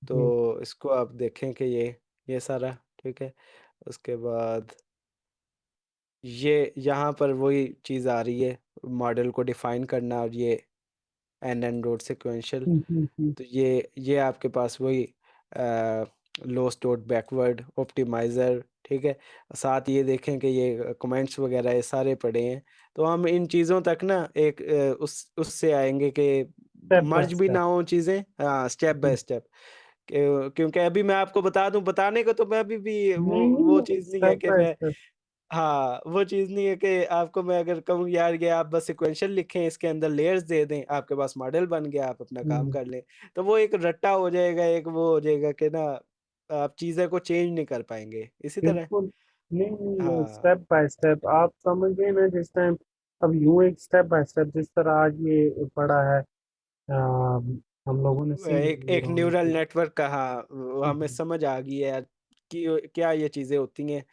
जी, तो इसको आप देखें कि ये सारा ठीक है। उसके बाद ये यहाँ पर वही चीज़ आ रही है, मॉडल को डिफ़ाइन करना और ये एन डॉट सीक्वेंशियल। जी, तो ये आपके पास वही लोस डॉट बैकवर्ड ऑप्टिमाइज़र, ठीक है। साथ ये देखें कि ये कमेंट्स वगैरह ये सारे पड़े हैं। तो हम इन चीज़ों तक ना एक उससे आएँगे कि स्टेप बाय मर्ज भी ना स्टेप। हो चीज़ें, हाँ, स्टेप बाय जी, स्टेप। क्योंकि अभी मैं आपको बता दूँ, बताने को तो मैं अभी भी नहीं, वो नहीं, चीज़ नहीं है स्टेप कि बाय मैं स्टेप। हाँ, वो चीज़ नहीं है कि आपको मैं अगर कहूँ यार ये आप बस सीक्वेंशियल लिखें, इसके अंदर लेयर्स दे दें, आपके पास मॉडल बन गया, आप अपना काम हुँ, कर लें। तो वो एक रट्टा हो जाएगा, एक वो हो जाएगा कि ना आप चीज़ें को चेंज नहीं कर पाएँगे। इसी तरह बिल्कुल। नहीं, नहीं, हाँ, स्टेप बाय स्टेप आप समझ गए ना, जिस टाइम अब यूँ एक स्टेप बाय स्टेप जिस तरह आज ये पढ़ा है, हम लोगों ने सी एक एक न्यूरॉन न्यूरल की। नेटवर्क का हाँ, वो हुँ, हमें हुँ, समझ आ गई है यार कि क्या ये चीज़ें होती हैं।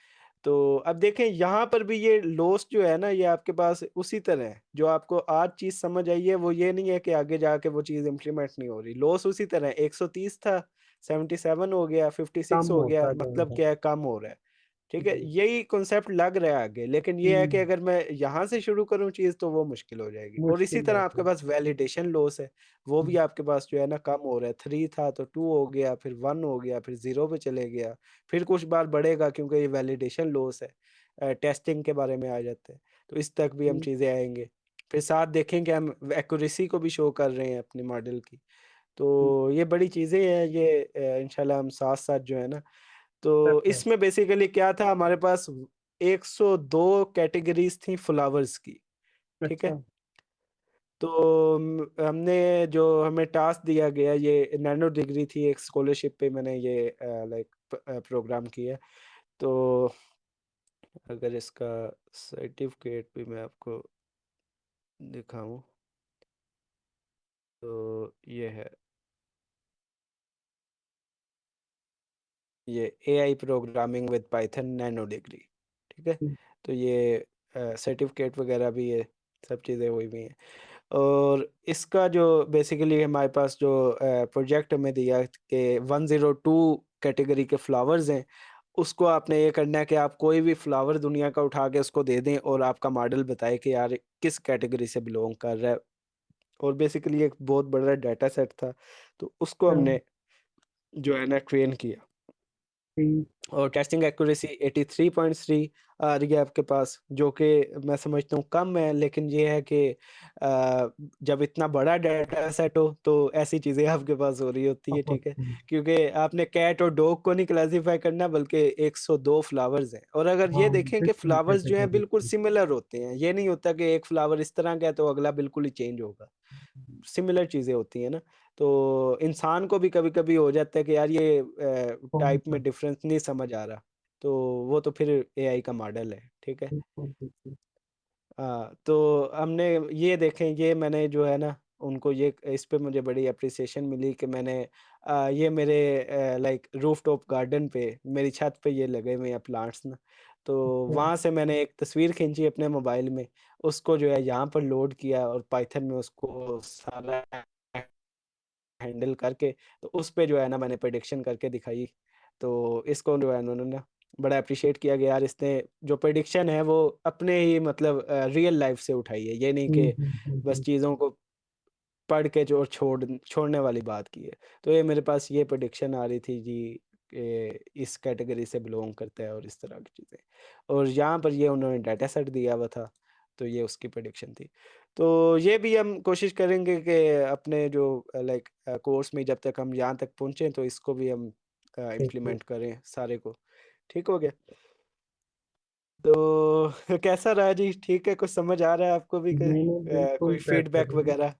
तो अब देखें यहाँ पर भी ये लॉस जो है ना, ये आपके पास उसी तरह है। जो आपको आज चीज़ समझ आई है वो ये नहीं है कि आगे जाके वो चीज़ इम्प्लीमेंट नहीं हो रही। लॉस उसी तरह है, 130 था, 77 हो गया, कम 56 हो गया, होता मतलब जाएगा। क्या है, कम हो रहा है। ठीक है, जी, यही कॉन्सेप्ट लग रहा है आगे, लेकिन ये है कि हुँ, अगर मैं यहाँ से शुरू करूँ चीज़ तो वो मुश्किल हो जाएगी। और इसी मुश्किल तरह होता आपके है। पास वैलिडेशन लॉस है, वो हुँ, भी आपके पास जो है ना कम हो रहा है। 3 था तो 2 हो गया, फिर 1 हो गया, फिर 0 पे चले गया, फिर कुछ बार बढ़ेगा क्योंकि ये वैलिडेशन लॉस है। टेस्टिंग के बारे में आ जाते हैं, तो इस तक भी हम हुँ, चीज़ें आएँगे। फिर साथ देखेंगे हम एक्यूरेसी को भी शो कर रहे हैं अपने मॉडल की। हुँ, तो ये बड़ी चीज़ें हैं, ये इंशाल्लाह हम साथ-साथ जो है ना, तो करते हैं। इसमें बेसिकली क्या था हमारे पास 102 कैटेगरीज़ थी फ्लावर्स की, ठीक है? अच्छा, तो हमने जो हमें टास्क दिया गया ये नैनो डिग्री थी, एक स्कॉलरशिप पे मैंने ये प्रोग्राम किया। तो अगर इसका सर्टिफ़िकेट भी मैं आपको दिखाऊँ तो ये है, ये AI programming with Python nano degree, ठीक है? हुँ, तो ये सर्टिफ़िकेट वगैरह भी है, सब चीज़ें हुई हुई हैं। और इसका जो बेसिकली हमारे पास जो प्रोजेक्ट हमें दिया कि 102 कैटेगरी के फ्लावर्स हैं, उसको आपने ये करना है कि आप कोई भी फ्लावर दुनिया का उठा के उसको दे दें और आपका मॉडल बताए कि यार किस कैटेगरी से बिलॉन्ग कर रहा है। और बेसिकली एक बहुत बड़ा डाटा सेट था, तो उसको अच्छा, हमने जो है ना ट्रेन किया। ठीक, और टेस्टिंग एक्यूरेसी 83.3 आ रही है आपके पास, जो कि मैं समझता हूँ कम है, लेकिन ये है कि जब इतना बड़ा डाटा सेट हो तो ऐसी चीज़ें आपके पास हो रही होती है, बहुत ठीक है? सही। क्योंकि आपने कैट और डॉग को नहीं क्लासिफाई करना, बल्कि 102 फ्लावर्स हैं। और अगर ये हाँ, देखें कि डिफरेंट फ्लावर्स जो हैं कैटेगरीज़ बिल्कुल की। सिमिलर होते हैं, ये नहीं होता कि एक फ्लावर इस तरह का है तो अगला बिल्कुल ही चेंज होगा। सिमिलर चीज़ें होती हैं ना, तो इंसान को भी कभी-कभी हो जाता है कि यार ये टाइप कौन-सा? में डिफ़रेंस नहीं समझ आ रहा, तो वो तो फिर एआई का मॉडल है, ठीक है? बिल्कुल, बिल्कुल। तो हमने ये देखें, ये मैंने जो है ना उनको ये इस पे मुझे बड़ी एप्रिसिएशन मिली कि मैंने ये मेरे लाइक रूफ़टॉप गार्डन पे मेरी छत पे ये लगे हुए हैं प्लांट्स ना, तो अच्छा, वहाँ से मैंने एक तस्वीर खींची अपने मोबाइल में, उसको जो है यहाँ पर लोड किया और पाइथन में उसको सारा हैंडल करके, तो उस पे जो है ना मैंने प्रेडिक्शन करके दिखाई। तो इसको जो है उन्होंने ना बड़ा एप्रिशिएट किया कि यार इसने जो प्रेडिक्शन है वो अपने ही मतलब रियल लाइफ़ से उठाई है। ये नहीं हुँ, कि हुँ, हुँ, बस हुँ। चीज़ों को पढ़ के जो छोड़ने वाली बात की है। तो ये मेरे पास ये प्रेडिक्शन आ रही थी जी कि इस कैटेगरी से बिलॉन्ग करता है और इस तरह की चीज़ें। और यहाँ पर ये उन्होंने डाटा सेट दिया हुआ था, तो ये उसकी प्रेडिक्शन थी। तो ये भी हम कोशिश करेंगे कि अपने जो लाइक कोर्स में जब तक हम यहाँ तक पहुँचे तो इसको भी हम ठीक है। इम्प्लीमेंट करें सारे को। ठीक हो गया? तो कैसा रहा जी? ठीक है, कुछ समझ आ रहा है आपको भी कि नहीं, नहीं, बिल्कुल कोई फीडबैक बेहतरीन। वगैरह?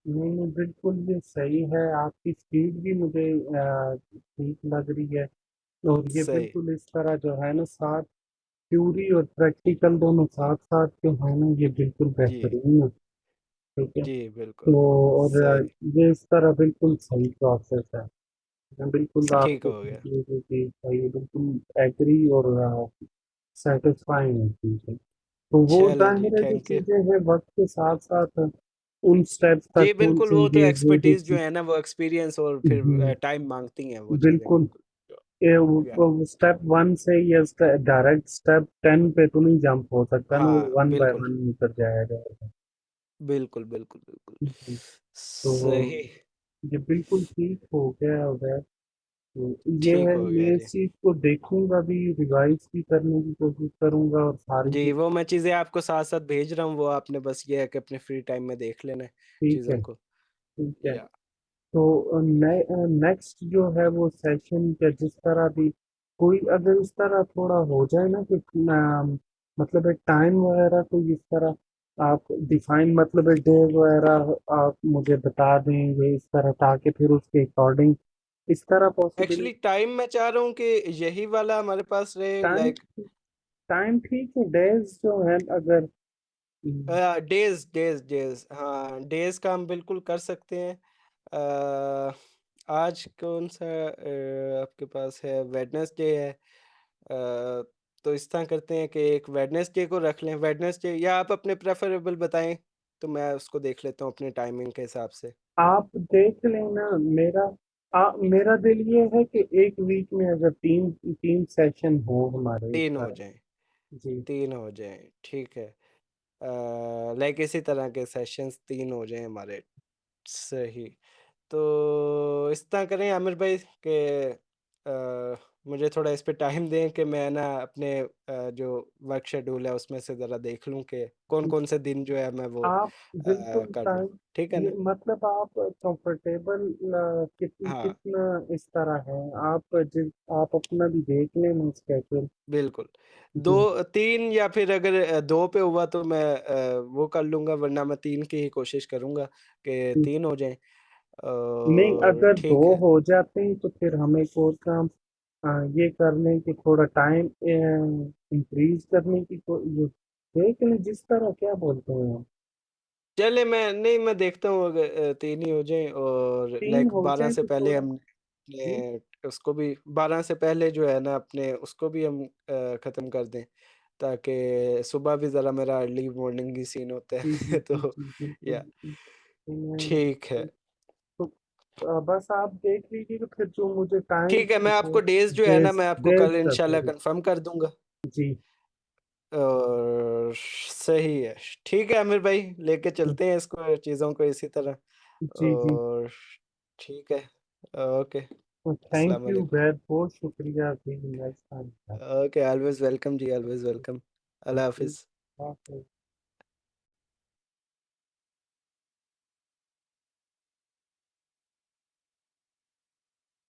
नहीं, नहीं, बिल्कुल ये सही है, आपकी स्पीड भी मुझे ठीक लग रही है और ये सही। बिल्कुल इस तरह जो है ना साथ थ्योरी और प्रैक्टिकल दोनों साथ-साथ जो है ना ये बिल्कुल जी, बेहतरीन है, ठीक है? जी, बिल्कुल। तो और सही, ये इस तरह बिल्कुल सही प्रोसेस है। मैं बिल्कुल ठीक आपके हो गया। कंक्लूजन के सही बिल्कुल एग्री और सैटिस्फाइंग है चीज़ें। तो वो चलें जी, ज़ाहिर है जो थैंक यू। चीज़ें हैं वक़्त के साथ-साथ उन स्टेप्स तक जी, बिल्कुल, वो तो पहुँचेंगे, वो जो एक्सपर्टीज़ जो चीज़ है ना, वो एक्सपीरियंस और फिर हुँ, टाइम माँगती हैं वो चीज़ें बिल्कुल बिल्कुल। ये या वो स्टेप 1 से या डायरेक्ट स्टेप 10 पे तो नहीं जंप हो सकता ना, वो हाँ, 1 बाय बिल्कुल। 1 ऊपर जाया जाएगा। बिल्कुल, बिल्कुल, बिल्कुल। जी, तो सही, ये बिल्कुल ठीक हो गया है। तो ये ठीक है हो गया मैं इस जी। चीज़ को देखूँगा भी, रिवाइज़ भी करने की कोशिश करूँगा और सारी जी, चीज़ें वो मैं चीज़ें आपको साथ-साथ भेज रहा हूँ, वो आपने बस ये है कि अपने फ्री टाइम में देख लेना है चीज़ों को। ठीक है। या तो नेक्स्ट जो है वो सेशन या जिस तरह भी कोई अगर इस तरह थोड़ा हो जाए ना कि मतलब एक टाइम वगैरह कोई इस तरह आप डिफाइन मतलब एक डे वगैरह आप मुझे बता दें ये इस तरह ताकि फिर उसके अकॉर्डिंग इस तरह पॉसिबल एक्चुअली टाइम मैं चाह रहा हूँ कि यही वाला हमारे पास रहे टाइम लाइक टाइम ठीक है डेज जो है अगर डेज़ हाँ, डेज़ का हम बिल्कुल कर सकते हैं। आज कौन-सा आपके पास है वेडनेसडे है। तो इस तरह करते हैं कि एक वेडनेसडे को रख लें, वेडनेसडे या आप अपने प्रेफ़रेबल बताएँ, तो मैं उसको देख लेता हूँ अपने टाइमिंग के हिसाब से। आप देख लेना मेरा मेरा दिल ये है कि एक वीक में अगर तीन तीन सेशन हो हमारे इस तीन हो तरह। जाएं, जी। तीन हो जाएं, ठीक है। लाइक इसी तरह के सेशंस तीन हो जाएं हमारे। सही। तो इस तरह करें आमिर भाई कि मुझे थोड़ा इस पे टाइम दें कि मैं ना अपने जो वर्क शेड्यूल है उसमें से ज़रा देख लूं कि कौन कौन से दिन जो है मैं वो आप बिल्कुल कर लूं। टाइम, ठीक है ये ना? मतलब आप कंफर्टेबल हाँ, कितना इस तरह है, आप आप अपना भी देख लें स्केड्यूल। बिल्कुल। दो जी। तीन, या फिर अगर दो पे हुआ तो मैं वो कर लूंगा, वरना मैं तीन की ही कोशिश करूंगा कि जी। तीन हो जाएं। नहीं, और अगर दो ठीक है। हो जाते हैं तो फिर हमें एक और काम ये कर लें कि थोड़ा टाइम इंक्रीज करने की देख लें, जिस तरह क्या बोलते हैं हम। चले, मैं नहीं, मैं देखता हूँ अगर तीन ही हो जाएं, और तीन लाइक हो 12 जाए से तो पहले थोड़ा। हम जी। अपने उसको भी 12 से पहले जो है ना अपने उसको भी हम ख़त्म कर दें, ताकि सुबह भी ज़रा मेरा अर्ली मॉर्निंग ही सीन होता जी जी है जी तो जी बिल्कुल या बिल्कुल। तो ठीक है। तो बस आप देख लीजिए कि फिर जो मुझे टाइम ठीक है, मैं वो आपको डेज़ जो है ना डेज मैं आपको डेज कल कर इंशाल्लाह देंगे। कंफर्म कर दूंगा। जी और सही है। ठीक है आमिर भाई, लेके चलते हैं इसको, चीज़ों को इसी तरह। जी जी। और ठीक है। ओके। थैंक अस्सलाम यू, वालेकुम। बहुत बहुत शुक्रिया आपकी next time. Okay, always welcome जी, ऑलवेज वेलकम। अल्लाह हाफ़िज़।